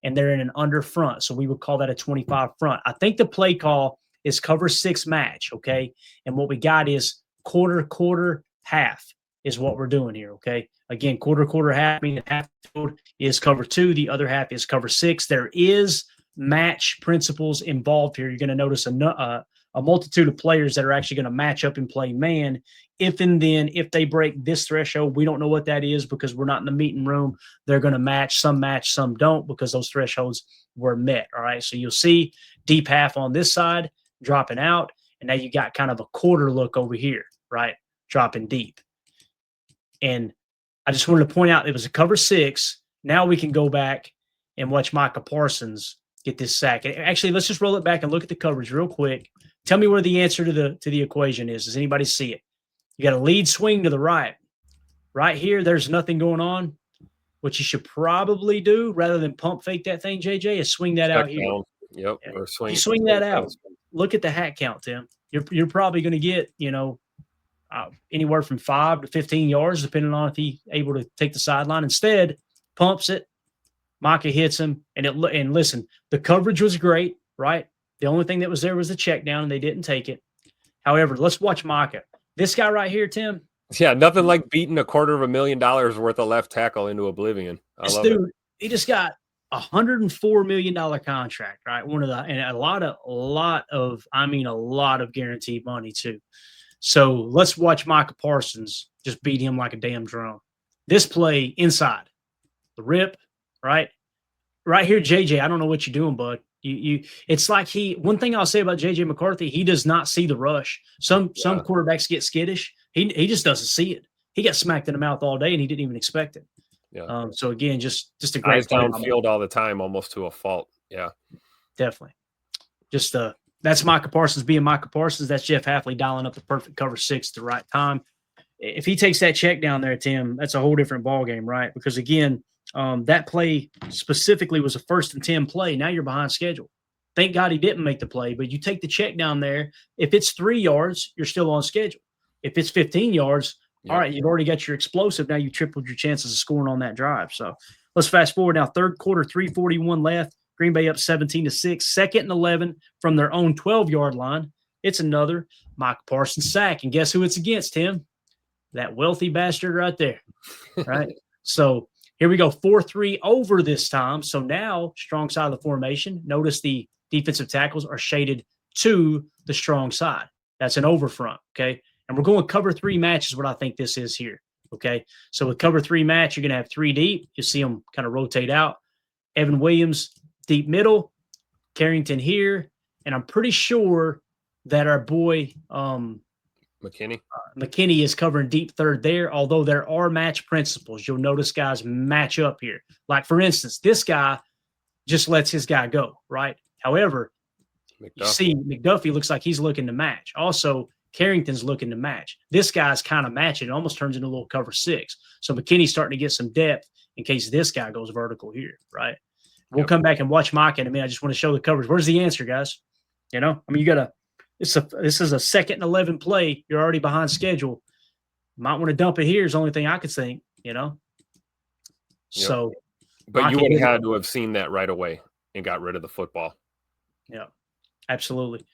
A: and they're in an under front. So we would call that a 25 front. I think the play call is cover 6 match, okay? And what we got is quarter, half is what we're doing here, okay? Again, quarter, half, meaning half field is cover 2. The other half is cover 6. There is match principles involved here. You're going to notice a multitude of players that are actually going to match up and play man. If and then, if they break this threshold, we don't know what that is because we're not in the meeting room. They're going to match, some don't because those thresholds were met, all right? So you'll see deep half on this side, dropping out, and now you got kind of a quarter look over here, right? Dropping deep. And I just wanted to point out it was a cover 6. Now we can go back and watch Micah Parsons get this sack. Actually, let's just roll it back and look at the coverage real quick. Tell me where the answer to the equation is. Does anybody see it? You got a lead swing to the right. right here, there's nothing going on. What you should probably do rather than pump fake that thing, JJ, is swing that out here.
B: Down. Yep.
A: Yeah.
B: Or swing.
A: You swing that out. Look at the hat count, Tim. You're probably going to get, anywhere from 5 to 15 yards, depending on if he's able to take the sideline. Instead, pumps it. Micah hits him, and listen, the coverage was great, right? The only thing that was there was the check down, and they didn't take it. However, let's watch Micah. This guy right here, Tim.
B: Yeah, nothing like beating $250,000 worth of left tackle into oblivion.
A: This dude, he just got $104 million contract, right? And a lot of guaranteed money too. So let's watch Micah Parsons just beat him like a damn drum. This play inside the rip, right here, JJ. I don't know what you're doing, bud. It's like one thing I'll say about JJ McCarthy, he does not see the rush. Some quarterbacks get skittish. He just doesn't see it. He got smacked in the mouth all day, and he didn't even expect it.
B: Yeah.
A: So again, just a great
B: eyes downfield all the time, almost to a fault. Yeah,
A: definitely. Just that's Micah Parsons being Micah Parsons. That's Jeff Hafley dialing up the perfect cover 6 at the right time. If he takes that check down there, Tim, that's a whole different ball game, right? Because again, that play specifically was a 1st and 10 play. Now you're behind schedule. Thank God he didn't make the play, but you take the check down there. If it's 3 yards, you're still on schedule. If it's 15 yards, all right, you've already got your explosive. Now you tripled your chances of scoring on that drive. So let's fast forward now. 3rd quarter, 3:41 left. Green Bay up 17-6. 2nd and 11 from their own 12-yard line. It's another Micah Parsons sack. And guess who it's against, Tim? That wealthy bastard right there. Right? So here we go. 4-3 over this time. So now strong side of the formation. Notice the defensive tackles are shaded to the strong side. That's an over front. Okay. And we're going cover 3 match is what I think this is here. Okay. So with cover 3 match, you're going to have 3 deep. You'll see them kind of rotate out. Evan Williams, deep middle. Carrington here. And I'm pretty sure that our boy McKinney is covering deep third there, although there are match principles. You'll notice guys match up here. Like, for instance, this guy just lets his guy go, right? However, you see McDuffie looks like he's looking to match. Also, Carrington's looking to match. This guy's kind of matching. It almost turns into a little cover 6. So McKinney's starting to get some depth in case this guy goes vertical here, right? We'll come back and watch Micah in a minute. I just want to show the coverage. Where's the answer, guys? You got to – this is a 2nd and 11 play. You're already behind schedule. Might want to dump it here is the only thing I could think, So –
B: But you would have had to have seen that right away and got rid of the football.
A: Yeah, absolutely.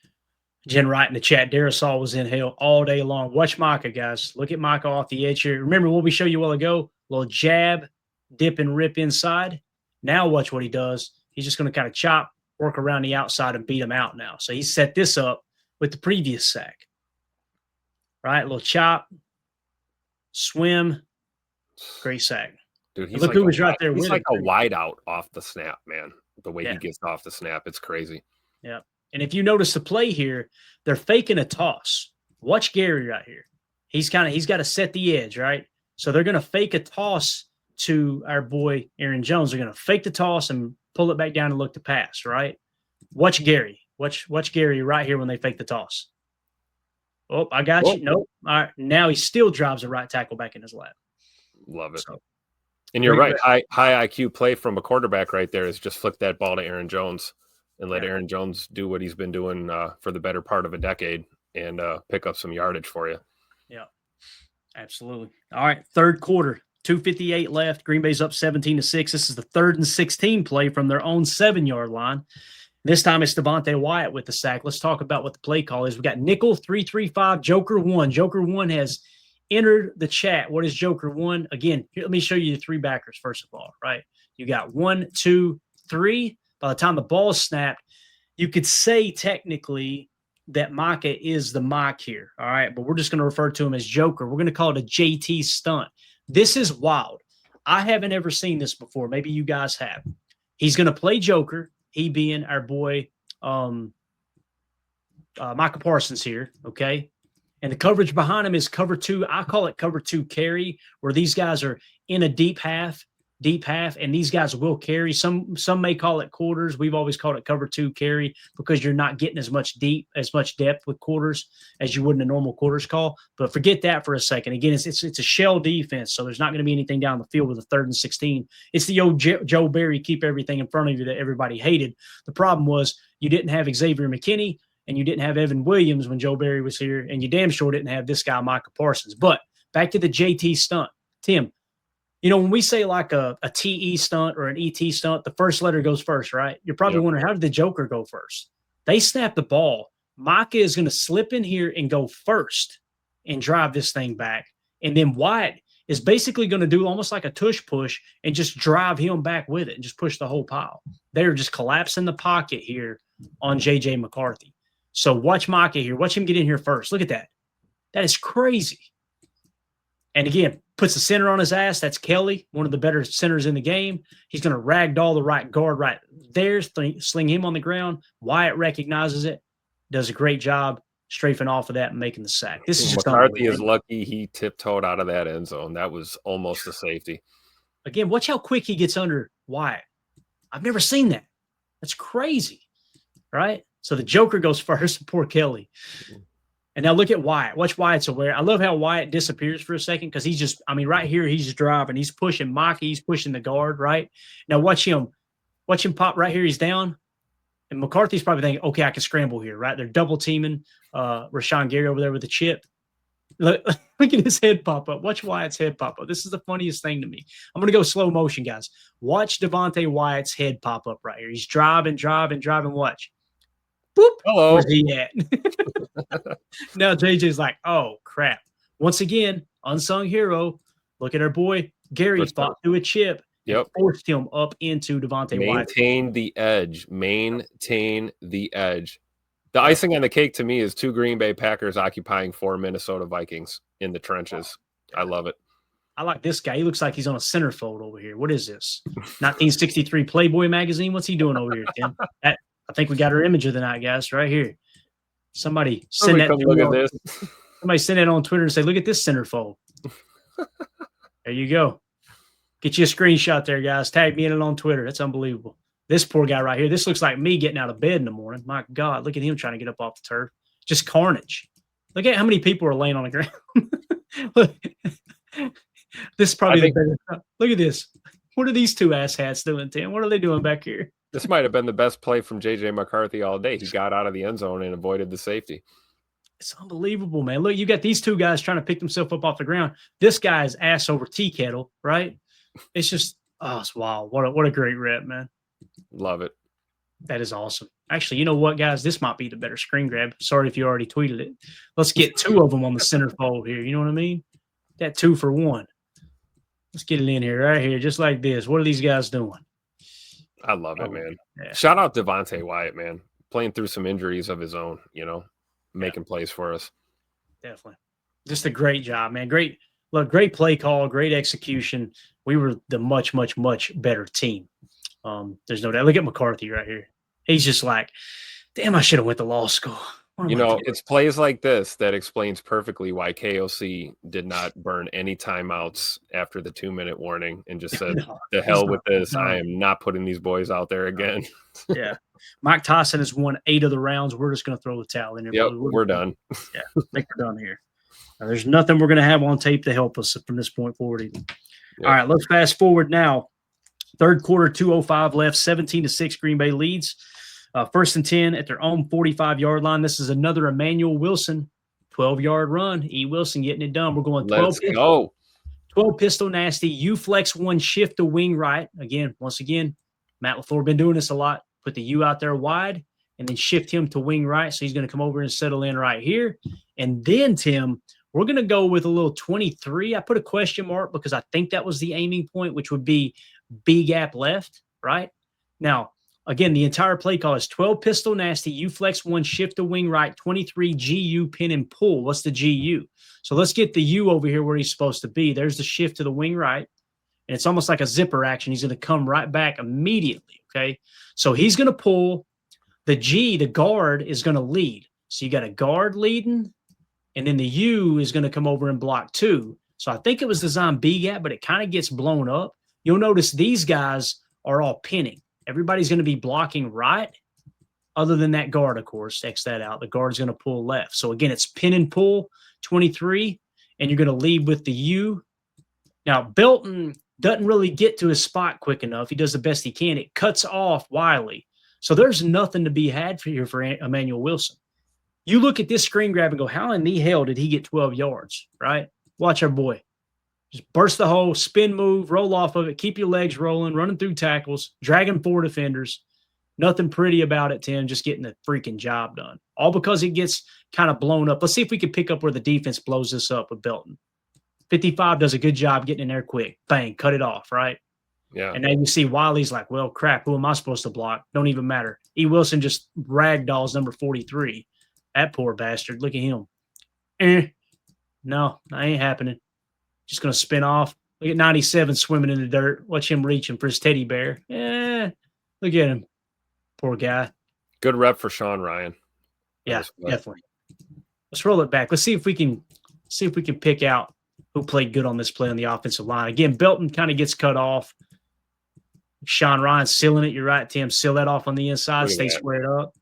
A: Jen Wright in the chat, Darasol was in hell all day long. Watch Micah, guys. Look at Micah off the edge here. Remember what we showed you a while ago? A little jab, dip, and rip inside. Now watch what he does. He's just going to kind of chop, work around the outside, and beat him out now. So he set this up with the previous sack. Right? A little chop, swim, great sack.
B: Dude,
A: look who was right there with him.
B: He's like a wide out off the snap, man. The way he gets off the snap, it's crazy.
A: Yeah. And if you notice the play here, they're faking a toss. Watch Gary right here. He's got to set the edge, right? So they're going to fake a toss to our boy Aaron Jones. They're going to fake the toss and pull it back down and look to pass, right? Watch Gary. Watch Gary right here when they fake the toss. Oh, I got you. Nope. All right. Now he still drives the right tackle back in his lap.
B: Love it. So, and you're right. High IQ play from a quarterback right there is just flick that ball to Aaron Jones and let Aaron Jones do what he's been doing for the better part of a decade and pick up some yardage for you.
A: Yeah, absolutely. All right, 3rd quarter, 2:58 left. Green Bay's up 17-6. This is the 3rd and 16 play from their own 7-yard line. This time it's Devontae Wyatt with the sack. Let's talk about what the play call is. We got nickel 3-3-5, Joker 1. Joker 1 has entered the chat. What is Joker 1? Again, here, let me show you the 3 backers first of all, right? You got 1, 2, 3. By the time the ball snapped, you could say technically that Micah is the Mike here, all right? But we're just going to refer to him as Joker. We're going to call it a JT stunt. This is wild. I haven't ever seen this before. Maybe you guys have. He's going to play Joker, he being our boy Micah Parsons here, okay? And the coverage behind him is cover 2. I call it cover 2 carry, where these guys are in a deep half deep half, and these guys will carry. Some may call it quarters. We've always called it cover 2 carry because you're not getting as much depth with quarters as you would in a normal quarters call. But forget that for a second. Again, it's a shell defense, so there's not going to be anything down the field with a 3rd and 16. It's the old Joe Barry, keep everything in front of you that everybody hated. The problem was you didn't have Xavier McKinney and you didn't have Evan Williams when Joe Barry was here, and you damn sure didn't have this guy, Micah Parsons. But back to the JT stunt. Tim, when we say like a TE stunt or an ET stunt, the first letter goes first, right? You're probably wondering, how did the Joker go first? They snap the ball. Micah is going to slip in here and go first and drive this thing back. And then Wyatt is basically going to do almost like a tush push and just drive him back with it and just push the whole pile. They're just collapsing the pocket here on J.J. McCarthy. So watch Micah here. Watch him get in here first. Look at that. That is crazy. And again, puts the center on his ass. That's Kelly, one of the better centers in the game. He's going to ragdoll the right guard right there, sling him on the ground. Wyatt recognizes it, does a great job strafing off of that and making the sack. This is just
B: McCarthy is lucky he tiptoed out of that end zone. That was almost a safety.
A: Again, watch how quick he gets under Wyatt. I've never seen that. That's crazy, right? So the Joker goes first, poor Kelly. And now look at Wyatt. Watch Wyatt's aware. I love how Wyatt disappears for a second because he's just, right here, he's just driving. He's pushing Micah. He's pushing the guard, right? Now watch him pop right here. He's down. And McCarthy's probably thinking, okay, I can scramble here, right? They're double teaming Rashawn Gary over there with the chip. Look at his head pop up. Watch Wyatt's head pop up. This is the funniest thing to me. I'm going to go slow motion, guys. Watch Devontae Wyatt's head pop up right here. He's driving. Watch. Boop.
B: Hello.
A: Where's he at? Now JJ's like, oh, crap. Once again, unsung hero. Look at our boy. Gary fought through a chip.
B: Yep.
A: Forced him up into Devontae Wyatt.
B: Maintain the edge. The icing on the cake to me is 2 Green Bay Packers occupying 4 Minnesota Vikings in the trenches. I love it.
A: I like this guy. He looks like he's on a centerfold over here. What is this? 1963 Playboy magazine? What's he doing over here, Tim? I think we got our image of the night, guys, right here. Somebody send that.
B: Look at this.
A: Somebody send it on Twitter and say, look at this centerfold. There you go. Get you a screenshot there, guys. Tag me in it on Twitter. That's unbelievable. This poor guy right here. This looks like me getting out of bed in the morning. My God, look at him trying to get up off the turf. Just carnage. Look at how many people are laying on the ground. Look, this is probably the better. Look at this. What are these 2 asshats doing, Tim? What are they doing back here?
B: This might have been the best play from J.J. McCarthy all day. He got out of the end zone and avoided the safety.
A: It's unbelievable, man. Look, you got these 2 guys trying to pick themselves up off the ground. This guy's ass over tea kettle, right? It's just, it's wild. What a great rep, man.
B: Love it.
A: That is awesome. Actually, you know what, guys? This might be the better screen grab. Sorry if you already tweeted it. Let's get 2 of them on the centerfold here. You know what I mean? That 2 for 1. Let's get it in here, right here, just like this. What are these guys doing?
B: I love it, man.
A: Yeah.
B: Shout out Devontae Wyatt, man. Playing through some injuries of his own, making plays for us.
A: Definitely. Just a great job, man. Great play call, great execution. We were the much, much, much better team. There's no doubt. Look at McCarthy right here. He's just like, damn, I should have went to law school.
B: It's plays like this that explains perfectly why KOC did not burn any timeouts after the 2-minute warning and just said, "The hell with this. I am not putting these boys out there again."
A: Yeah. Mike Tyson has won 8 of the rounds. We're just going to throw the towel in there.
B: Yep, we're done.
A: Yeah, I think we're done here. There's nothing we're going to have on tape to help us from this point forward either. Yep. All right, let's fast forward now. Third quarter, 2:05 left, 17-6 Green Bay leads. 1st and 10 at their own 45-yard line. This is another Emmanuel Wilson 12-yard run. E. Wilson getting it done. We're going 12 pistol. 12 pistol nasty. U flex 1 shift to wing right. Once again, Matt LaFleur been doing this a lot. Put the U out there wide and then shift him to wing right. So he's going to come over and settle in right here. And then, Tim, we're going to go with a little 23. I put a question mark because I think that was the aiming point, which would be B gap left, right? Now, again, the entire play call is 12 pistol nasty, U flex 1, shift to wing right, 23 GU pin and pull. What's the GU? So let's get the U over here where he's supposed to be. There's the shift to the wing right. And it's almost like a zipper action. He's going to come right back immediately, okay? So he's going to pull. The G, the guard, is going to lead. So you got a guard leading, and then the U is going to come over and block 2. So I think it was designed B gap, but it kind of gets blown up. you'll notice these guys are all pinning. Everybody's going to be blocking right, other than that guard, of course. X that out. The guard's going to pull left. So, again, it's pin and pull, 23, and you're going to lead with the U. Now, Belton doesn't really get to his spot quick enough. He does the best he can. It cuts off Wiley. So there's nothing to be had for Emmanuel Wilson. You look at this screen grab and go, how in the hell did he get 12 yards, right? Watch our boy. Just burst the hole, spin move, roll off of it, keep your legs rolling, running through tackles, dragging 4 defenders. Nothing pretty about it, Tim, just getting the freaking job done. All because it gets kind of blown up. Let's see if we can pick up where the defense blows this up with Belton. 55 does a good job getting in there quick. Bang, cut it off, right?
B: Yeah.
A: And then you see Wiley's like, well, crap, who am I supposed to block? Don't even matter. E. Wilson just ragdolls number 43. That poor bastard. Look at him. No, that ain't happening. Just going to spin off. Look at 97 swimming in the dirt. Watch him reaching for his teddy bear. Look at him. Poor guy.
B: Good rep for Sean Ryan.
A: Yeah, definitely. Let's roll it back. Let's see if we can pick out who played good on this play on the offensive line. Again, Belton kind of gets cut off. Sean Ryan sealing it. You're right, Tim. Seal that off on the inside. Stay squared up.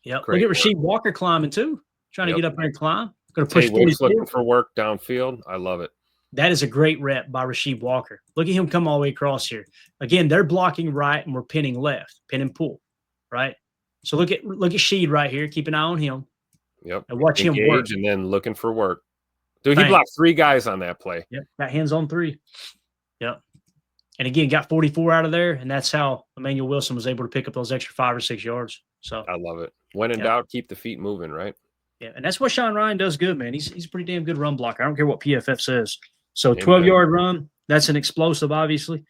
A: Yep. Look at Rasheed Walker climbing too. Trying to get up there and climb. Going to push 44.
B: Looking for work downfield. I love it.
A: That is a great rep by Rasheed Walker. Look at him come all the way across here. Again, they're blocking right and we're pinning left. Pin and pull, right? So look at Sheed right here. Keep an eye on him.
B: Yep.
A: And watch him work.
B: And then looking for work. Dude, he blocked 3 guys on that play.
A: Yep. Got hands on 3. Yep. And again, got 44 out of there, and that's how Emmanuel Wilson was able to pick up those extra 5 or 6 yards. So
B: I love it. When in doubt, keep the feet moving, right?
A: Yeah, and that's what Sean Ryan does good, man. He's a pretty damn good run blocker. I don't care what PFF says. So 12-yard run, that's an explosive, obviously.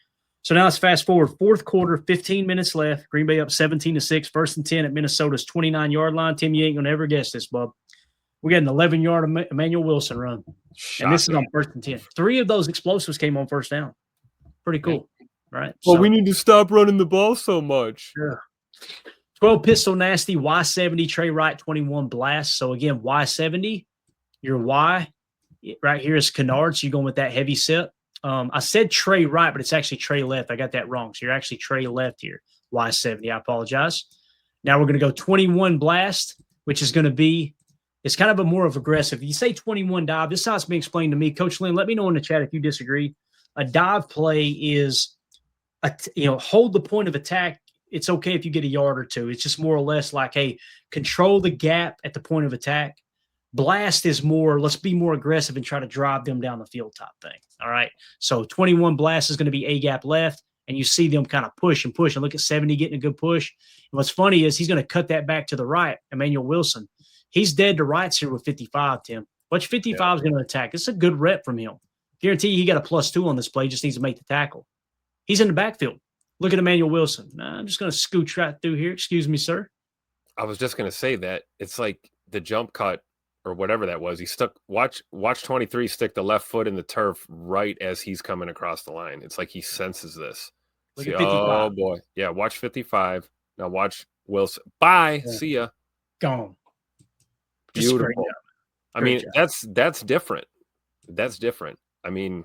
A: So now let's fast forward. Fourth quarter, 15 minutes left. Green Bay up 17-6, 1st and 10 at Minnesota's 29-yard line. Tim, you ain't going to ever guess this, bub. We got an 11-yard Emmanuel Wilson run. And this is on 1st and 10. 3 of those explosives came on first down. Pretty cool, right?
B: Well, we need to stop running the ball so much.
A: Yeah. 12 pistol nasty, Y70, Trey Wright, 21 blast. So, again, Y70, your Y right here is Kennard. So, you're going with that heavy set. I said Trey Wright, but it's actually Trey left. I got that wrong. So, you're actually Trey left here, Y70. I apologize. Now, we're going to go 21 blast, which is going to be it's kind of a more of aggressive. You say 21 dive. This is how it's being explained to me. Coach Lynn, let me know in the chat if you disagree. A dive play is, hold the point of attack. It's okay if you get a yard or 2. It's just more or less like, hey, control the gap at the point of attack. Blast is more, let's be more aggressive and try to drive them down the field type thing. All right. So 21 blast is going to be A gap left, and you see them kind of push and push. And look at 70 getting a good push. And what's funny is he's going to cut that back to the right, Emmanuel Wilson. He's dead to rights here with 55, Tim. Watch 55 is going to attack. It's a good rep from him. Guarantee you he got a +2 on this play. Just needs to make the tackle. He's in the backfield. Look at Emmanuel Wilson. I'm just going to scooch right through here. Excuse me, sir.
B: I was just going to say that. It's like the jump cut or whatever that was. He stuck – watch 23 stick the left foot in the turf right as he's coming across the line. It's like he senses this.
A: Look at 55.
B: Oh, boy. Yeah, watch 55. Now watch Wilson. Bye. Yeah. See ya.
A: Gone.
B: Beautiful. I mean, that's different. That's different. I mean,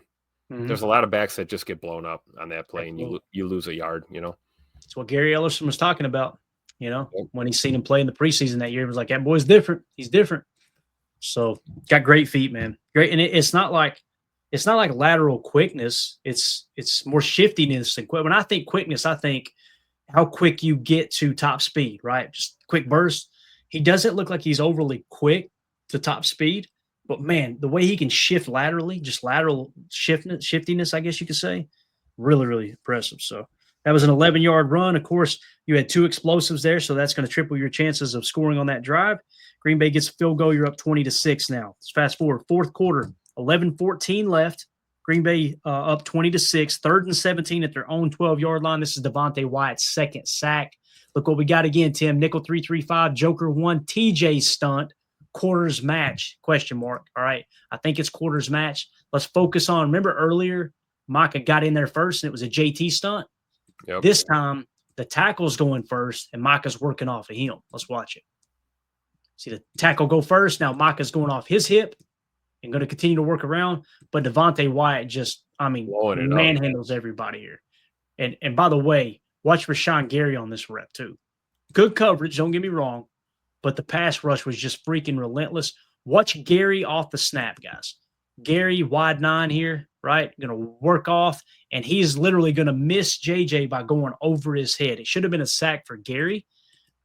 B: there's a lot of backs that just get blown up on that play, and you lose a yard,
A: That's what Gary Ellerson was talking about, when he seen him play in the preseason that year. He was like, that boy's different. He's different. So got great feet, man. Great. And it's not like lateral quickness. It's more shiftiness than quick. When I think quickness, I think how quick you get to top speed, right? Just quick burst. He doesn't look like he's overly quick to top speed, but man, the way he can shift laterally, just lateral shiftiness, I guess you could say, really, really impressive. So that was an 11-yard run. Of course, you had 2 explosives there, so that's going to triple your chances of scoring on that drive. Green Bay gets a field goal. You're up 20-6 now. Let's fast forward. Fourth quarter, 11-14 left. Green Bay up 20-6, 3rd and 17 at their own 12-yard line. This is Devontae Wyatt's 2nd sack. Look what we got again, Tim. Nickel 3-3-5, Joker 1, TJ stunt, quarters match, question mark. All right. I think it's quarters match. Let's focus on, remember earlier, Micah got in there first and it was a JT stunt.
B: Yep.
A: This time, the tackle's going first and Micah's working off of him. Let's watch it. See the tackle go first. Now Micah's going off his hip and going to continue to work around. But Devontae Wyatt just I mean,
B: Blowing it up.
A: manhandles everybody here. And by the way, watch Rashawn Gary on this rep too. Good coverage, don't get me wrong, but the pass rush was just freaking relentless. Watch Gary off the snap, guys. Gary, wide 9 here, right? Going to work off, and he's literally going to miss JJ by going over his head. It should have been a sack for Gary,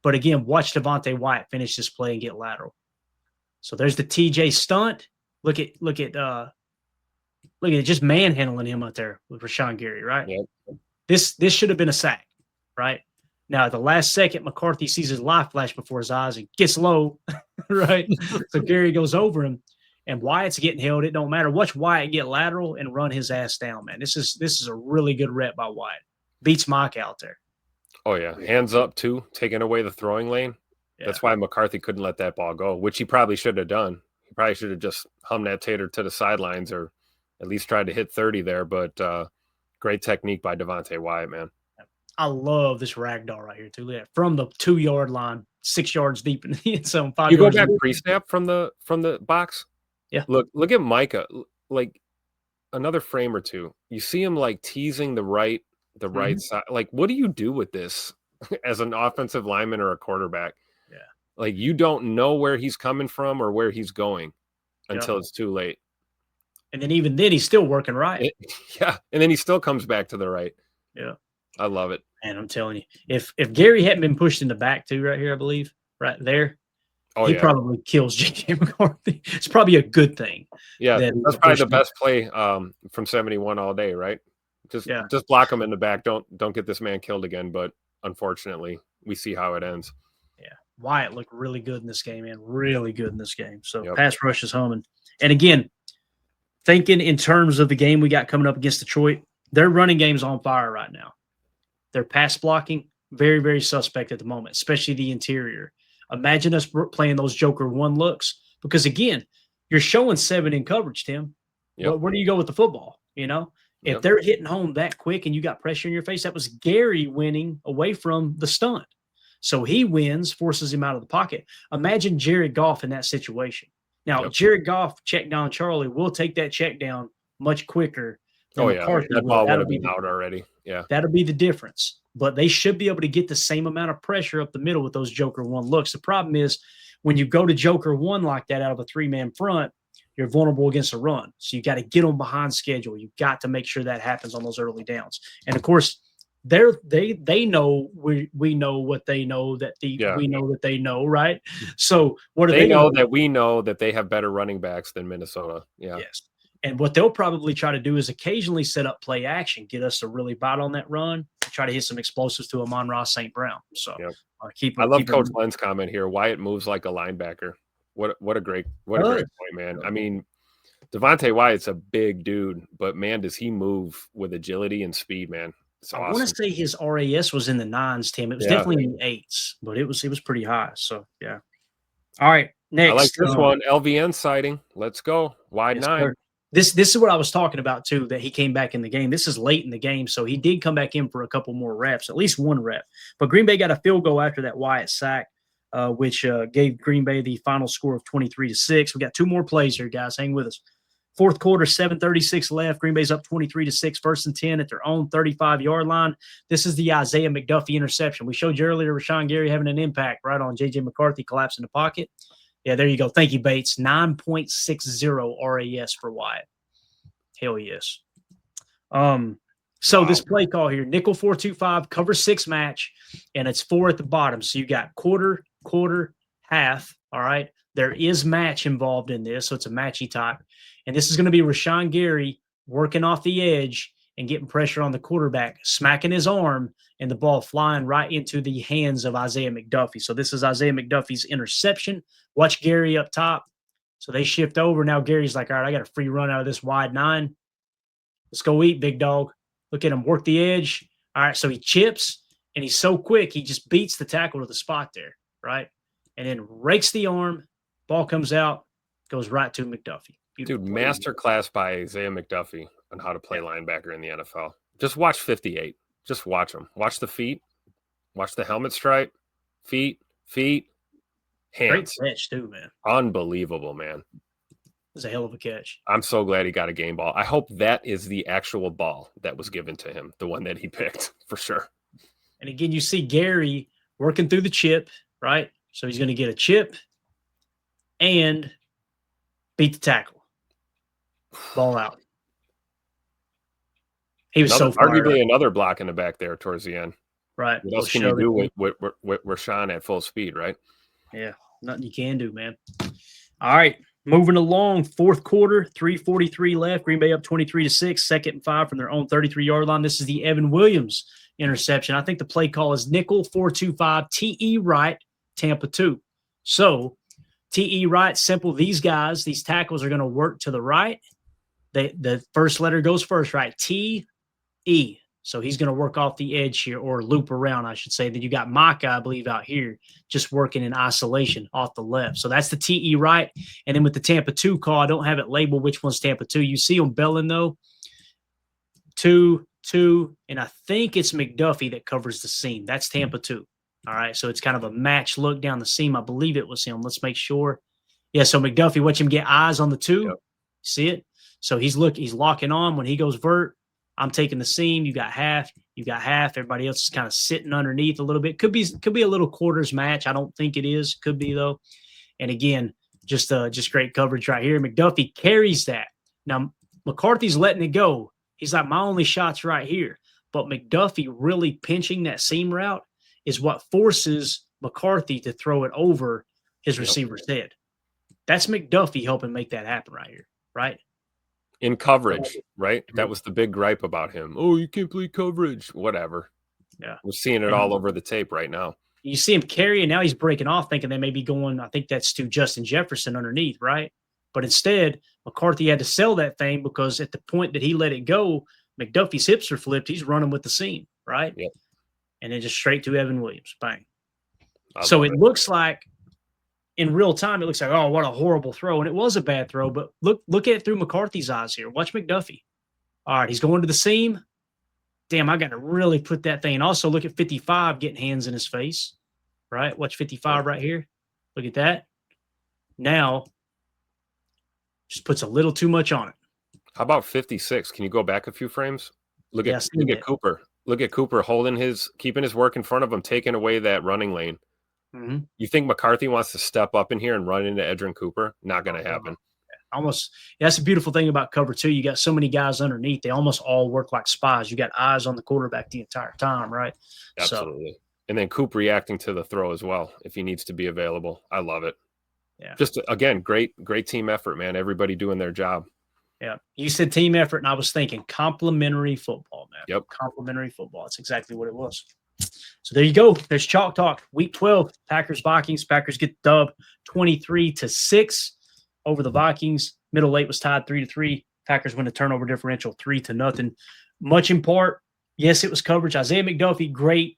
A: but again, watch Devontae Wyatt finish this play and get lateral. So there's the TJ stunt. Look at just manhandling him out there with Rashawn Gary, right?
B: Yep.
A: This should have been a sack, right? Now, at the last second, McCarthy sees his life flash before his eyes and gets low, right? So Gary goes over him, and Wyatt's getting held. It don't matter. Watch Wyatt get lateral and run his ass down, man. This is a really good rep by Wyatt. Beats Mike out there.
B: Oh, yeah. Hands up, too, taking away the throwing lane. Yeah. That's why McCarthy couldn't let that ball go, which he probably should have done. He probably should have just hummed that tater to the sidelines or at least tried to hit 30 there. But great technique by Devontae Wyatt, man.
A: I love this ragdoll right here, too. From the 2-yard line, 6 yards deep in the end zone. 5
B: you
A: yards
B: go back
A: deep.
B: pre-snap from the box?
A: Yeah.
B: Look at Micah. Like another frame or two. You see him like teasing the right side. Like, what do you do with this as an offensive lineman or a quarterback?
A: Yeah.
B: Like, you don't know where he's coming from or where he's going until it's too late.
A: And then even then, he's still working right.
B: Yeah. And then he still comes back to the right.
A: Yeah.
B: I love it.
A: And I'm telling you, if Gary hadn't been pushed in the back too, right here, I believe, right there, he probably kills J.J. McCarthy. It's probably a good thing.
B: Yeah, that's probably the best play from 71 all day, right? Just block him in the back. Don't get this man killed again. But unfortunately, we see how it ends.
A: Yeah, Wyatt looked really good in this game, man. Really good in this game. So pass rush is humming. And again, thinking in terms of the game we got coming up against Detroit, their running game's on fire right now. Their pass blocking, very, very suspect at the moment, especially the interior. Imagine us playing those Joker 1 looks because, again, you're showing 7 in coverage, Tim. Yep. But where do you go with the football? If they're hitting home that quick and you got pressure in your face, that was Gary winning away from the stunt. So he wins, forces him out of the pocket. Imagine Jared Goff in that situation. Now, Jared Goff, check down Charlie, will take that check down much quicker.
B: That ball would have been out already. Yeah.
A: That'll be the difference. But they should be able to get the same amount of pressure up the middle with those Joker 1 looks. The problem is when you go to Joker 1 like that out of a 3-man front, you're vulnerable against a run. So you got to get them behind schedule. You've got to make sure that happens on those early downs. And, of course, they know we know what they know that we know that they know, right? So what do they
B: know that we know that they have better running backs than Minnesota. Yeah.
A: Yes. And what they'll probably try to do is occasionally set up play action, get us to really bite on that run, try to hit some explosives to Amon-Ra St. Brown. So
B: I love Coach Glenn's comment here. Wyatt moves like a linebacker. What a great point, man. I mean, Devontae Wyatt's a big dude, but man, does he move with agility and speed, man. It's awesome.
A: I want to say his RAS was in the 9s, Tim. It was definitely in the 8s, but it was pretty high. So yeah. All right. Next.
B: I like this one. LVN sighting. Let's go. Wide 9.
A: Sir. This is what I was talking about, too, that he came back in the game. This is late in the game, so he did come back in for a couple more reps, at least 1 rep. But Green Bay got a field goal after that Wyatt sack, which gave Green Bay the final score of 23-6. We got 2 more plays here, guys. Hang with us. Fourth quarter, 7:36 left. Green Bay's up 23-6, 1st and 10 at their own 35-yard line. This is the Isaiah McDuffie interception. We showed you earlier Rashawn Gary having an impact right on J.J. McCarthy collapsing the pocket. Yeah, there you go. Thank you, Bates. 9.60 RAS for Wyatt. Hell yes. So this play call here, nickel 4-2-5, cover 6 match, and it's 4 at the bottom. So you got quarter, half. All right. There is match involved in this, so it's a matchy type. And this is going to be Rashawn Gary working off the edge and getting pressure on the quarterback, smacking his arm, and the ball flying right into the hands of Isaiah McDuffie. So this is Isaiah McDuffie's interception. Watch Gary up top. So they shift over. Now Gary's like, all right, I got a free run out of this wide 9. Let's go eat, big dog. Look at him work the edge. All right, so he chips, and he's so quick, he just beats the tackle to the spot there, right? And then rakes the arm. Ball comes out, goes right to McDuffie.
B: Dude, masterclass by Isaiah McDuffie on how to play linebacker in the NFL. Just watch 58. Just watch him. Watch the feet. Watch the helmet stripe. Feet, hands.
A: Great catch too, man.
B: Unbelievable, man.
A: was a hell of a catch.
B: I'm so glad he got a game ball. I hope that is the actual ball that was given to him, the one that he picked for sure.
A: And again, you see Gary working through the chip, right? So he's going to get a chip and beat the tackle. Ball out. He was
B: arguably another block in the back there towards the end.
A: Right.
B: What else can you do with Rashawn at full speed, right?
A: Yeah, nothing you can do, man. All right, moving along, fourth quarter, 3:43 left. Green Bay up 23-6, 2nd and 5 from their own 33-yard line. This is the Evan Williams interception. I think the play call is nickel 4-2-5 TE right, Tampa 2. So TE right, simple. These guys, these tackles are going to work to the right. The first letter goes first, right? T-E. So he's going to work off the edge here, or loop around, I should say. Then you got Micah, I believe, out here just working in isolation off the left. So that's the TE right. And then with the Tampa 2 call, I don't have it labeled which one's Tampa 2. You see them belling, though. 2, and I think it's McDuffie that covers the seam. That's Tampa 2. All right, so it's kind of a match look down the seam. I believe it was him. Let's make sure. Yeah, so McDuffie, watch him get eyes on the 2. Yep. See it? So he's locking on. When he goes vert, I'm taking the seam. You got half. Everybody else is kind of sitting underneath a little bit. Could be a little quarters match. I don't think it is. Could be though. And again, just great coverage right here. McDuffie carries that. Now McCarthy's letting it go. He's like, my only shot's right here. But McDuffie really pinching that seam route is what forces McCarthy to throw it over his receiver's head. That's McDuffie helping make that happen right here, right?
B: In coverage, right? That was the big gripe about him. Oh, you can't play coverage. Whatever. Yeah. We're seeing it all over the tape right now.
A: You see him carry, and now he's breaking off, thinking they may be going, I think that's to Justin Jefferson underneath, right? But instead, McCarthy had to sell that thing because at the point that he let it go, McDuffie's hips are flipped. He's running with the seam, right?
B: Yep.
A: And then just straight to Evan Williams. Bang. So it looks like, in real time, it looks like, oh, what a horrible throw. And it was a bad throw, but look at it through McCarthy's eyes here. Watch McDuffie. All right, he's going to the seam. Damn, I got to really put that thing. And also look at 55 getting hands in his face, right? Watch 55 right here. Look at that. Now, just puts a little too much on it.
B: How about 56? Can you go back a few frames? Look at Cooper. Look at Cooper keeping his work in front of him, taking away that running lane. Mm-hmm. You think McCarthy wants to step up in here and run into Edgerrin Cooper? Not going to happen.
A: Almost. That's the beautiful thing about cover 2. You got so many guys underneath. They almost all work like spies. You got eyes on the quarterback the entire time, right?
B: Absolutely. So, and then Coop reacting to the throw as well if he needs to be available. I love it. Yeah. Just, again, great team effort, man. Everybody doing their job.
A: Yeah. You said team effort, and I was thinking complimentary football, man.
B: Yep.
A: Complimentary football. That's exactly what it was. So there you go. There's Chalk Talk. Week 12, Packers, Vikings. Packers get the dub 23-6 over the Vikings. Middle eight was tied 3-3. Packers win a turnover differential 3-0. Much in part, yes, it was coverage. Isaiah McDuffie, great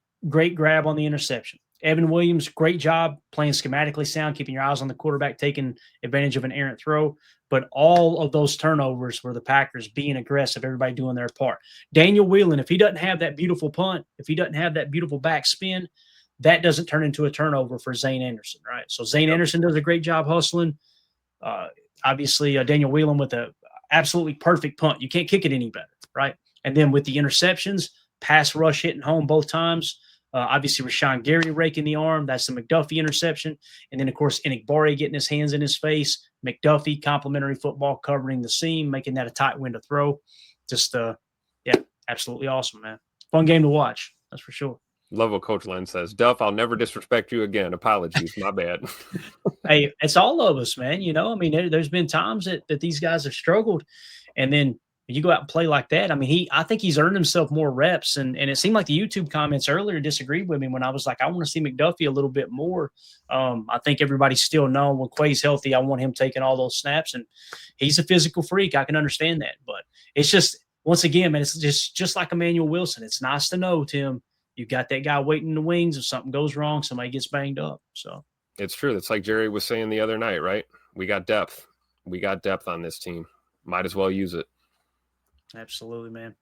A: grab on the interception. Evan Williams, great job playing schematically sound, keeping your eyes on the quarterback, taking advantage of an errant throw. But all of those turnovers were the Packers being aggressive, everybody doing their part. Daniel Whelan, if he doesn't have that beautiful punt, if he doesn't have that beautiful back spin, that doesn't turn into a turnover for Zane Anderson, right? So Zane Anderson does a great job hustling. Obviously, Daniel Whelan with a absolutely perfect punt. You can't kick it any better, right? And then with the interceptions, pass rush hitting home both times. Obviously, Rashawn Gary raking the arm. That's the McDuffie interception. And then, of course, Enigbare getting his hands in his face. McDuffie, complimentary football, covering the seam, making that a tight window throw. Just, absolutely awesome, man. Fun game to watch. That's for sure.
B: Love what Coach Len says. Duff, I'll never disrespect you again. Apologies. My bad.
A: Hey, it's all of us, man. You know, I mean, there's been times that these guys have struggled. And then you go out and play like that. I mean, I think he's earned himself more reps. And it seemed like the YouTube comments earlier disagreed with me when I was like, I want to see McDuffie a little bit more. I think everybody's still knowing when Quay's healthy, I want him taking all those snaps. And he's a physical freak. I can understand that. But it's just, once again, man, it's just like Emmanuel Wilson. It's nice to know, Tim, you got that guy waiting in the wings. If something goes wrong, somebody gets banged up. So
B: it's true. It's like Jerry was saying the other night, right? We got depth. We got depth on this team. Might as well use it.
A: Absolutely, man.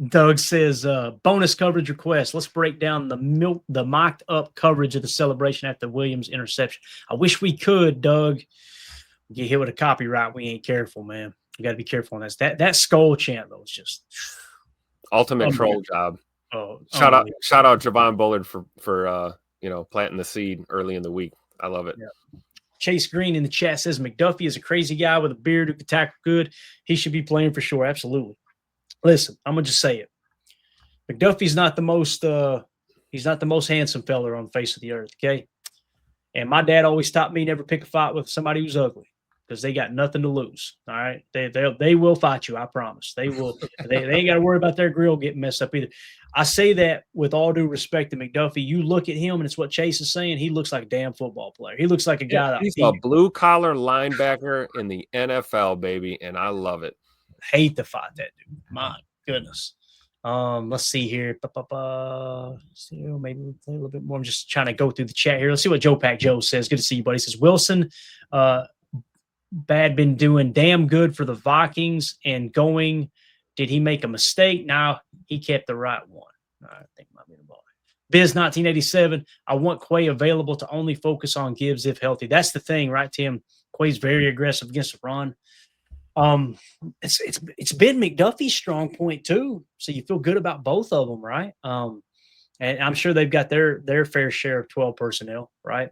A: Doug says, bonus coverage request. Let's break down the mocked up coverage of the celebration after Williams' interception. I wish we could, Doug. Get hit with a copyright, we ain't careful, man. You got to be careful on that. That skull chant though is just
B: ultimate troll job.
A: Oh,
B: shout out Javon Bullard for planting the seed early in the week. I love it.
A: Yeah. Chase Green in the chat says McDuffie is a crazy guy with a beard who can tackle good. He should be playing for sure. Absolutely. Listen, I'm gonna just say it. McDuffie's not the most he's not the most handsome fella on the face of the earth. Okay. And my dad always taught me never pick a fight with somebody who's ugly, because they got nothing to lose. All right. They will fight you. I promise. They will. they ain't got to worry about their grill getting messed up either. I say that with all due respect to McDuffie. You look at him, and it's what Chase is saying. He looks like a damn football player. He looks like a guy
B: he's a blue collar linebacker in the NFL, baby. And I love it.
A: Hate to fight that dude. My goodness. Let's see here. See, maybe we'll play a little bit more. I'm just trying to go through the chat here. Let's see what Joe Pack Joe says. Good to see you, buddy. He says Wilson, Bad been doing damn good for the Vikings and going. Did he make a mistake? No, he kept the right one. I think might be the ball. Biz 1987. I want Quay available to only focus on Gibbs if healthy. That's the thing, right, Tim? Quay's very aggressive against the run. It's been McDuffie's strong point too, so you feel good about both of them, right? And I'm sure they've got their fair share of 12 personnel, right?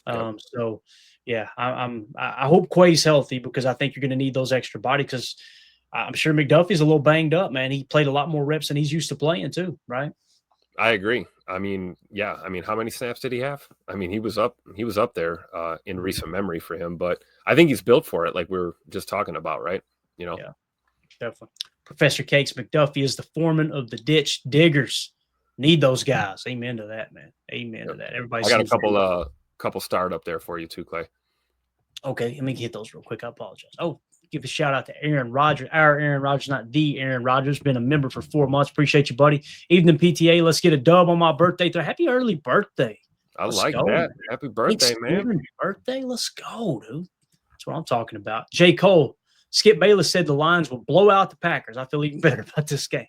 B: Yep.
A: So yeah, I hope Quay's healthy, because I think you're going to need those extra bodies, because I'm sure McDuffie's a little banged up, man. He played a lot more reps than he's used to playing too, right?
B: I agree. I mean, yeah. I mean, how many snaps did he have? I mean, he was up there in recent memory for him, but I think he's built for it, like we were just talking about, right? You know?
A: Yeah, definitely. Professor Cakes, McDuffie is the foreman of the ditch diggers. Need those guys. Amen to that, man. Amen to that. Everybody.
B: I got a couple starred up there for you too, Clay.
A: Okay, let me hit those real quick. I apologize. Oh, give a shout out to Aaron Rodgers. Our Aaron Rodgers, not the Aaron Rodgers. Been a member for 4 months. Appreciate you, buddy. Evening PTA. Let's get a dub on my birthday. Happy early birthday.
B: Let's like go, that. Man. Happy birthday, man.
A: Birthday. Let's go, dude. That's what I'm talking about. J. Cole. Skip Bayless said the Lions will blow out the Packers. I feel even better about this game.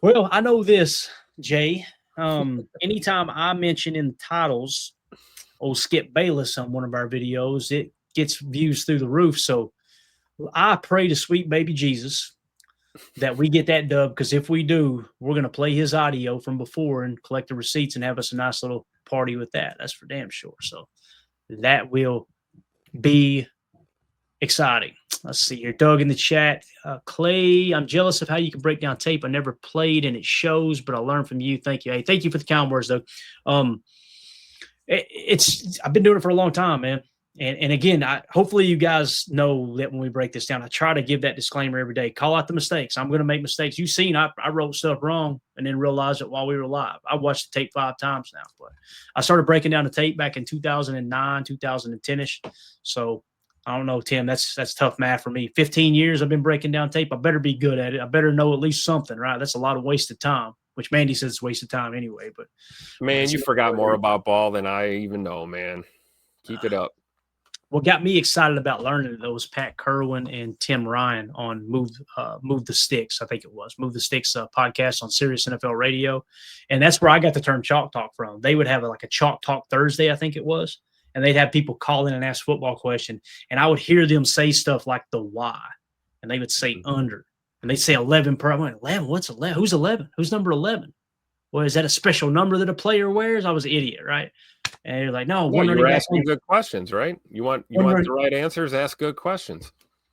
A: Well, I know this, Jay. Anytime I mention in the titles old Skip Bayless on one of our videos, it gets views through the roof. So I pray to sweet baby Jesus that we get that dub, because if we do, we're going to play his audio from before and collect the receipts and have us a nice little party with that. That's for damn sure. So that will be exciting. Let's see here. Doug in the chat. Clay, I'm jealous of how you can break down tape. I never played and it shows, but I learned from you. Thank you. Hey, thank you for the kind words, Doug. I've been doing it for a long time, man. And again, hopefully you guys know that when we break this down, I try to give that disclaimer every day. Call out the mistakes. I'm going to make mistakes. You've seen I wrote stuff wrong and then realized it while we were live. I watched the tape 5 times now, but I started breaking down the tape back in 2009, 2010-ish. So I don't know, Tim, that's tough math for me. 15 years I've been breaking down tape. I better be good at it. I better know at least something, right? That's a lot of wasted time, which Mandy says it's wasted time anyway. But
B: man, you forgot more about ball than I even know, man. Keep it up.
A: What got me excited about learning it was Pat Kerwin and Tim Ryan on Move the Sticks. I think it was Move the Sticks podcast on Sirius NFL Radio, and that's where I got the term Chalk Talk from. They would have a Chalk Talk Thursday, I think it was, and they'd have people call in and ask football questions, and I would hear them say stuff like the why, and they would say under, and they'd say 11 per. I went, 11? What's 11? Who's 11? Who's number 11? Well, is that a special number that a player wears? I was an idiot, right? And you're like, no,
B: you were asking good questions, right? You want the right answers, ask good questions.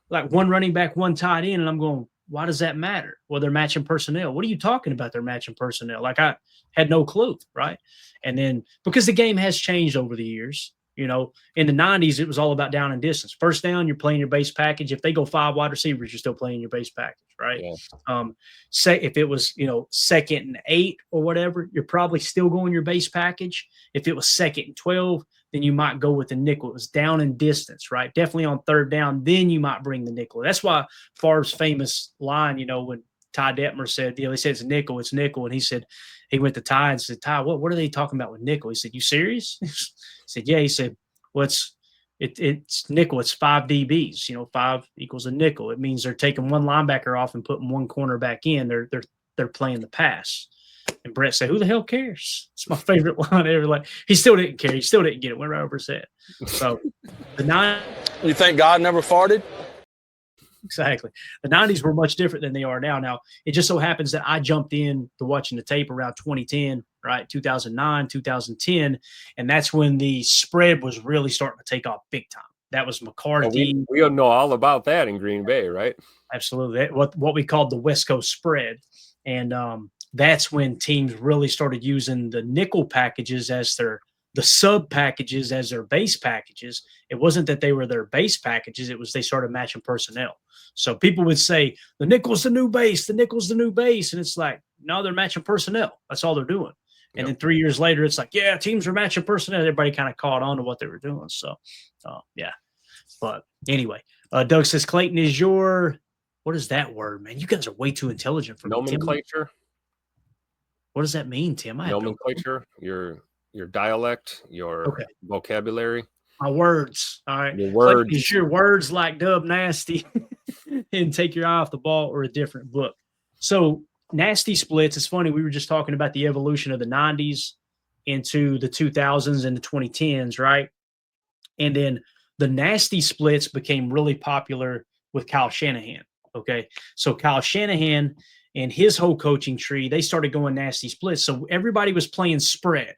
A: Like one running back, one tight end, and I'm going, why does that matter? Well, they're matching personnel. What are you talking about? They're matching personnel. Like I had no clue, right? And then because the game has changed over the years, in the 90s, it was all about down and distance. First down, you're playing your base package. If they go 5 wide receivers, you're still playing your base package, right? Yeah. Say if it was, 2nd and 8 or whatever, you're probably still going your base package. If it was 2nd and 12, then you might go with the nickel. It was down and distance, right? Definitely on 3rd down, then you might bring the nickel. That's why Favre's famous line, when Ty Detmer said, they said it's nickel, and he said he went to Ty and said, Ty, what are they talking about with nickel? He said, you serious? He said, yeah. He said, well, it's nickel. It's 5 DBs. 5 equals a nickel. It means they're taking one linebacker off and putting one corner back in. They're playing the pass. And Brett said, "Who the hell cares?" It's my favorite line ever. Like, he still didn't care. He still didn't get it. Went right over his head. So the 90s.
C: You think God never farted?
A: Exactly. The 90s were much different than they are now. Now, it just so happens that I jumped in to watching the tape around 2010, right? 2009, 2010. And that's when the spread was really starting to take off big time. That was McCarthy.
B: Well, we know all about that in Green Bay, right?
A: Absolutely. What we called the West Coast spread. And that's when teams really started using the nickel packages as the sub packages as their base packages. It wasn't that they were their base packages. It was they started matching personnel. So people would say, the nickel's the new base, the nickel's the new base. And it's like, no, they're matching personnel. That's all they're doing. And then 3 years later, it's like, yeah, teams are matching personnel. Everybody kind of caught on to what they were doing. So, yeah. But anyway, Doug says, Clayton is your, what is that word, man? You guys are way too intelligent for
B: nomenclature.
A: What does that mean, Tim?
B: Nomenclature, your dialect, your vocabulary.
A: My words. All right.
B: Your words.
A: Is your words like Dub Nasty and Take Your Eye Off the Ball or a different book? So nasty splits. It's funny. We were just talking about the evolution of the 90s into the 2000s and the 2010s, right? And then the nasty splits became really popular with Kyle Shanahan. Okay. So Kyle Shanahan and his whole coaching tree, they started going nasty splits. So everybody was playing spread.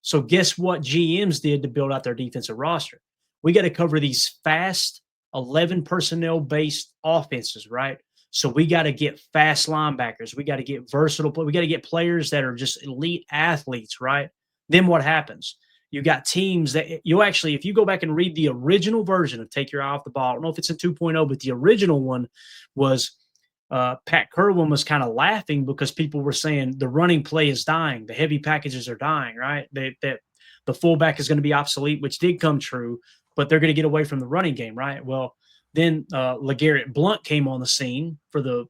A: So guess what GMs did to build out their defensive roster? We got to cover these fast 11 personnel based offenses, right? So we got to get fast linebackers. We got to get versatile. We got to get players that are just elite athletes, right? Then what happens? You got teams that you actually, if you go back and read the original version of Take Your Eye Off the Ball, I don't know if it's in 2.0, but the original one was Pat Kerwin was kind of laughing because people were saying the running play is dying. The heavy packages are dying, right? That the fullback is going to be obsolete, which did come true, but they're going to get away from the running game, right? Well, then LeGarrette Blount came on the scene for the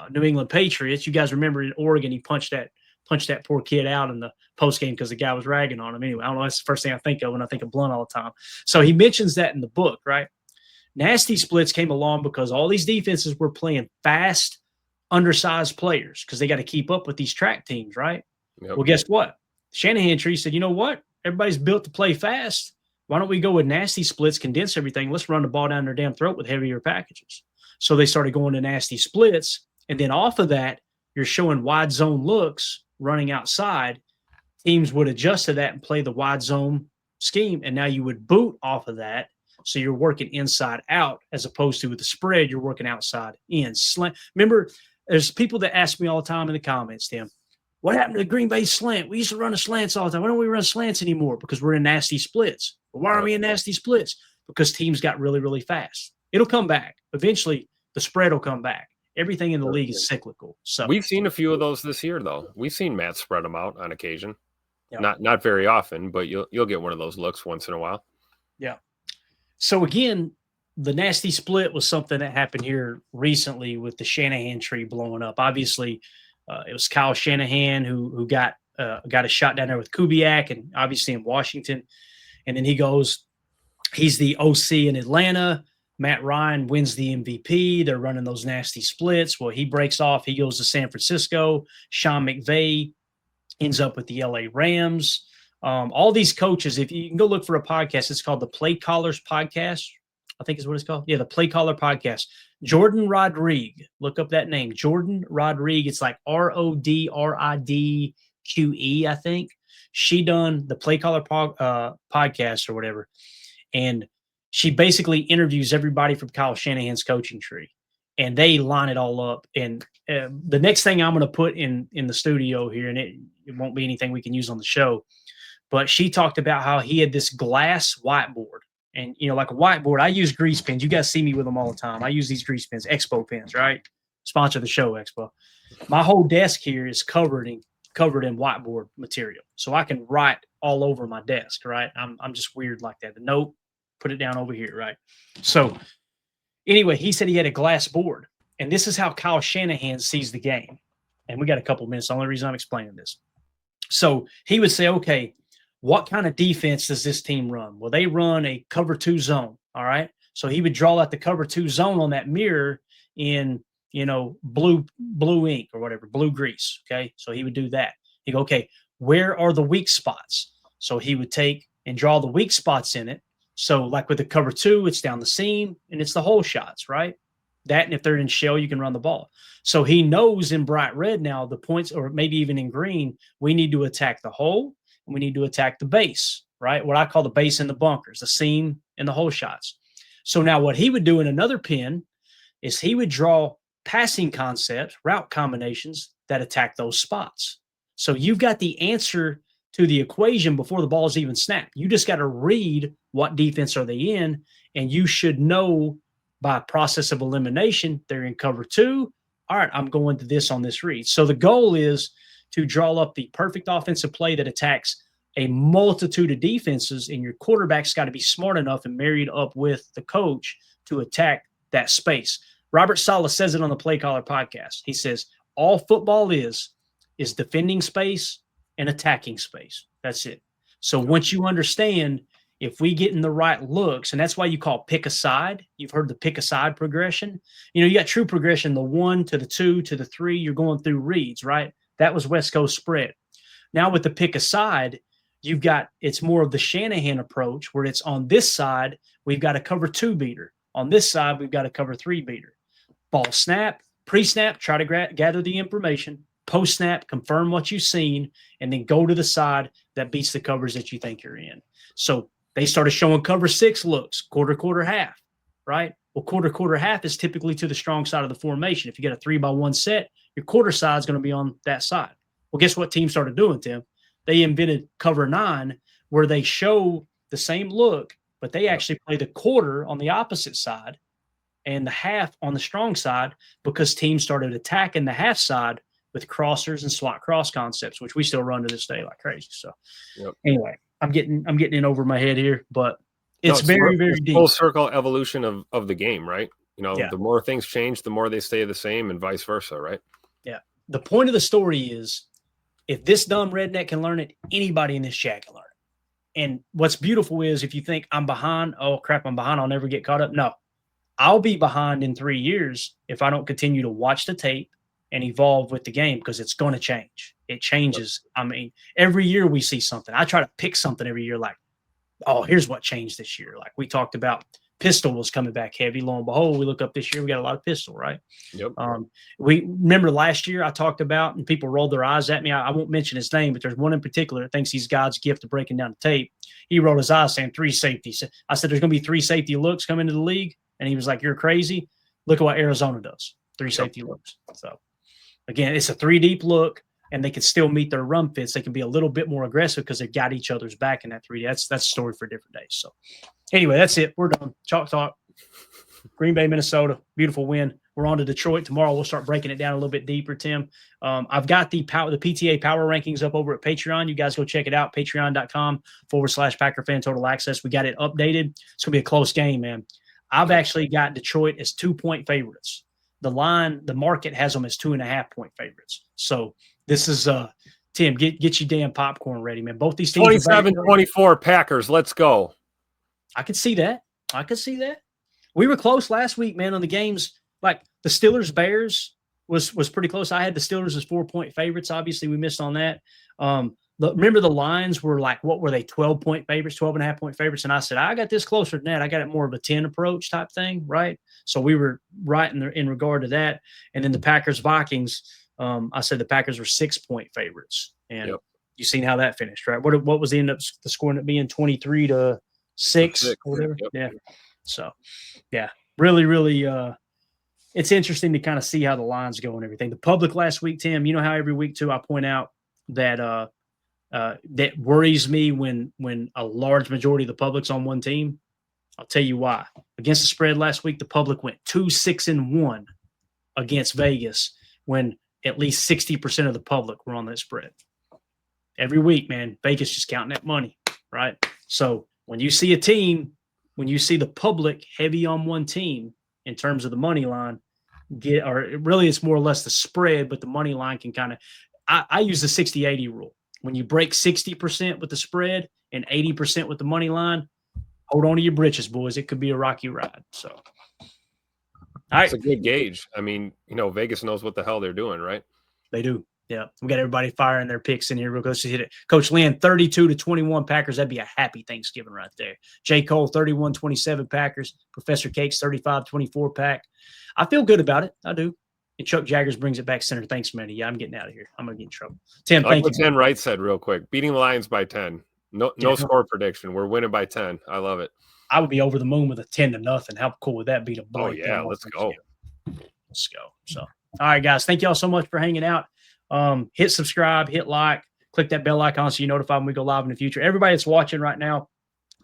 A: New England Patriots. You guys remember in Oregon, he punched that poor kid out in the post game because the guy was ragging on him. Anyway, I don't know. That's the first thing I think of when I think of Blount all the time. So he mentions that in the book, right? Nasty splits came along because all these defenses were playing fast, undersized players because they got to keep up with these track teams, right? Yep. Well, guess what? Shanahan tree said, you know what? Everybody's built to play fast. Why don't we go with nasty splits, condense everything? Let's run the ball down their damn throat with heavier packages. So they started going to nasty splits. And then off of that, you're showing wide zone looks running outside. Teams would adjust to that and play the wide zone scheme. And now you would boot off of that. So you're working inside out as opposed to with the spread, you're working outside in. Slant. Remember, there's people that ask me all the time in the comments, Tim, what happened to the Green Bay slant? We used to run the slants all the time. Why don't we run slants anymore? Because we're in nasty splits. Well, why are we in nasty splits? Because teams got really, really fast. It'll come back. Eventually, the spread will come back. Everything in the league is cyclical. So
B: we've seen a few of those this year, though. We've seen Matt spread them out on occasion.
A: Yeah.
B: Not very often, but you'll get one of those looks once in a while.
A: Yeah. So again, the nasty split was something that happened here recently with the Shanahan tree blowing up. Obviously, it was Kyle Shanahan who got a shot down there with Kubiak and obviously in Washington. And then he's the OC in Atlanta. Matt Ryan wins the MVP. They're running those nasty splits. Well, he breaks off. He goes to San Francisco. Sean McVay ends up with the LA Rams. All these coaches, if you can go look for a podcast, it's called the Play Callers Podcast. I think is what it's called. Yeah, the Play Caller Podcast. Jordan Rodrigue. Look up that name. Jordan Rodrigue. It's like Rodrique, I think. She done the Play Caller podcast or whatever. And she basically interviews everybody from Kyle Shanahan's coaching tree. And they line it all up. And the next thing I'm going to put in the studio here, and it won't be anything we can use on the show, but she talked about how he had this glass whiteboard. And, like a whiteboard, I use grease pens. You guys see me with them all the time. I use these grease pens, Expo pens, right? Sponsor the show, Expo. My whole desk here is covered in whiteboard material. So I can write all over my desk, right? I'm just weird like that. The note, put it down over here, right? So anyway, he said he had a glass board. And this is how Kyle Shanahan sees the game. And we got a couple minutes. The only reason I'm explaining this. So he would say, okay, what kind of defense does this team run? Well, they run a cover 2 zone. All right. So he would draw out the cover 2 zone on that mirror in blue ink or whatever, blue grease. Okay. So he would do that. He'd go, okay, where are the weak spots? So he would take and draw the weak spots in it. So like with the cover 2, it's down the seam and it's the hole shots, right? That, and if they're in shell, you can run the ball. So he knows in bright red now the points, or maybe even in green, we need to attack the hole and we need to attack the base, right? What I call the base and the bunkers, the seam and the hole shots. So now what he would do in another pin is he would draw passing concepts, route combinations that attack those spots. So you've got the answer to the equation before the ball is even snapped. You just got to read what defense are they in, and you should know by process of elimination, they're in cover 2. All right, I'm going to this on this read. So the goal is to draw up the perfect offensive play that attacks a multitude of defenses, and your quarterback's got to be smart enough and married up with the coach to attack that space. Robert Saleh says it on the Play Caller podcast. He says, all football is defending space and attacking space. That's it. So once you understand, if we get in the right looks, and that's why you call pick a side. You've heard the pick a side progression. You got true progression, the 1 to the 2 to the 3. You're going through reads, right? That was West Coast spread. Now with the pick a side, it's more of the Shanahan approach, where it's on this side, we've got a cover 2 beater. On this side, we've got a cover 3 beater. Ball snap, pre-snap, try to gather the information. Post-snap, confirm what you've seen, and then go to the side that beats the covers that you think you're in. So they started showing cover 6 looks, quarter, half, right? Well, quarter, half is typically to the strong side of the formation. If you get a 3-by-1 set, your quarter side is going to be on that side. Well, guess what teams started doing, Tim? They invented cover 9, where they show the same look, but they actually play the quarter on the opposite side and the half on the strong side, because teams started attacking the half side with crossers and slot cross concepts, which we still run to this day like crazy. So anyway, I'm getting in over my head here, but it's very, very deep.
B: Full circle evolution of the game, right? The more things change, the more they stay the same, and vice versa, right?
A: Yeah. The point of the story is, if this dumb redneck can learn it, anybody in this chat can learn it. And what's beautiful is, if you think I'm behind, oh crap, I'm behind, I'll never get caught up. No, I'll be behind in 3 years if I don't continue to watch the tape and evolve with the game, because it's going to change. It changes. I mean, every year we see something. I try to pick something every year, like, oh, here's what changed this year. Like we talked about, pistol was coming back heavy. Lo and behold, we look up this year, we got a lot of pistol, right?
B: Yep.
A: We remember last year I talked about, and people rolled their eyes at me. I won't mention his name, but there's one in particular that thinks he's God's gift to breaking down the tape. He rolled his eyes saying 3 safeties. I said, there's going to be 3 safety looks coming into the league. And he was like, you're crazy. Look at what Arizona does. 3 safety looks. So again, it's a 3 deep look, and they can still meet their run fits. They can be a little bit more aggressive because they've got each other's back in that 3D. That's a story for different days. So anyway, that's it. We're done. Chalk talk. Green Bay, Minnesota. Beautiful win. We're on to Detroit tomorrow. We'll start breaking it down a little bit deeper, Tim. I've got the PTA power rankings up over at Patreon. You guys go check it out. Patreon.com/Packer Fan Total Access. We got it updated. It's going to be a close game, man. I've actually got Detroit as 2-point favorites. The market has them as 2.5-point favorites. So this is Tim, get your damn popcorn ready, man. Both these teams
B: 27-24 Packers. Let's go.
A: I could see that. We were close last week, man, on the games. Like the Steelers Bears was pretty close. I had the Steelers as 4-point favorites. Obviously, we missed on that. Remember the lines were like, what were they? 12-point favorites, 12.5-point favorites. And I said, I got this closer than that. I got it more of a 10 approach type thing, right? So we were right in regard to that. And then the Packers Vikings, I said the Packers were 6-point favorites. And you seen how that finished, right? What was the score ended up being? 23-6 or whatever. Yep. Yeah. So yeah, really, really it's interesting to kind of see how the lines go and everything. The public last week, Tim, you know how every week too I point out that that worries me when a large majority of the public's on one team. I'll tell you why. Against the spread last week, the public went 2-6-1 against Vegas, when at least 60% of the public were on that spread. Every week, man, Vegas just counting that money, right? So when you see a team, when you see the public heavy on one team in terms of the money line, it's more or less the spread, but the money line can kind of – I use the 60-80 rule. When you break 60% with the spread and 80% with the money line, hold on to your britches, boys. It could be a rocky ride. So All right.
B: It's a good gauge. I mean, Vegas knows what the hell they're doing, right?
A: They do. Yeah. We got everybody firing their picks in here. We'll go see it. Coach Lynn, 32-21 Packers. That'd be a happy Thanksgiving right there. J. Cole, 31-27 Packers. Professor Cakes, 35-24 Pack. I feel good about it. I do. And Chuck Jaggers brings it back center. Thanks, Manny. Yeah, I'm getting out of here. I'm going to get in trouble. Tim, thank you.
B: Tim Wright said real quick, beating the Lions by 10. No score prediction. We're winning by 10. I love it.
A: I would be over the moon with a 10-0. How cool would that be to blow?
B: Oh, yeah. Let's go.
A: Let's go. So, all right, guys. Thank y'all so much for hanging out. Hit subscribe, hit like, click that bell icon so you're notified when we go live in the future. Everybody that's watching right now,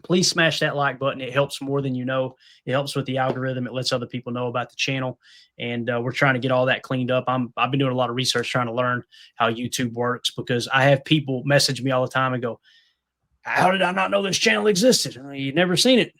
A: please smash that like button. It helps more than you know. It helps with the algorithm. It lets other people know about the channel. And we're trying to get all that cleaned up. I've been doing a lot of research trying to learn how YouTube works because I have people message me all the time and go, how did I not know this channel existed? You've never seen it.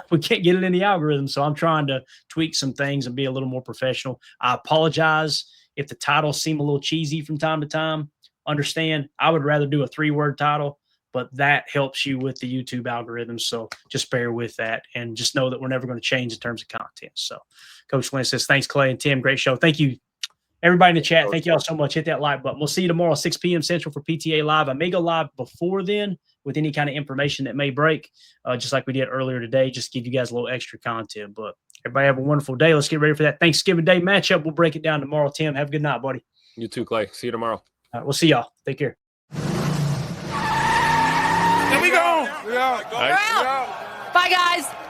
A: We can't get it in the algorithm. So I'm trying to tweak some things and be a little more professional. I apologize if the titles seem a little cheesy from time to time. Understand, I would rather do a 3-word title, but that helps you with the YouTube algorithm. So just bear with that and just know that we're never going to change in terms of content. So Coach Lynn says, thanks, Clay and Tim. Great show. Thank you, everybody in the chat. Thank you all so much. Hit that like button. We'll see you tomorrow, 6 p.m. Central for PTA Live. I may go live before then with any kind of information that may break, just like we did earlier today, just to give you guys a little extra content. But everybody have a wonderful day. Let's get ready for that Thanksgiving Day matchup. We'll break it down tomorrow. Tim, have a good night, buddy.
B: You too, Clay. See you tomorrow.
A: All right, we'll see y'all. Take care.
D: Here we go.
E: We're out. Bye, guys.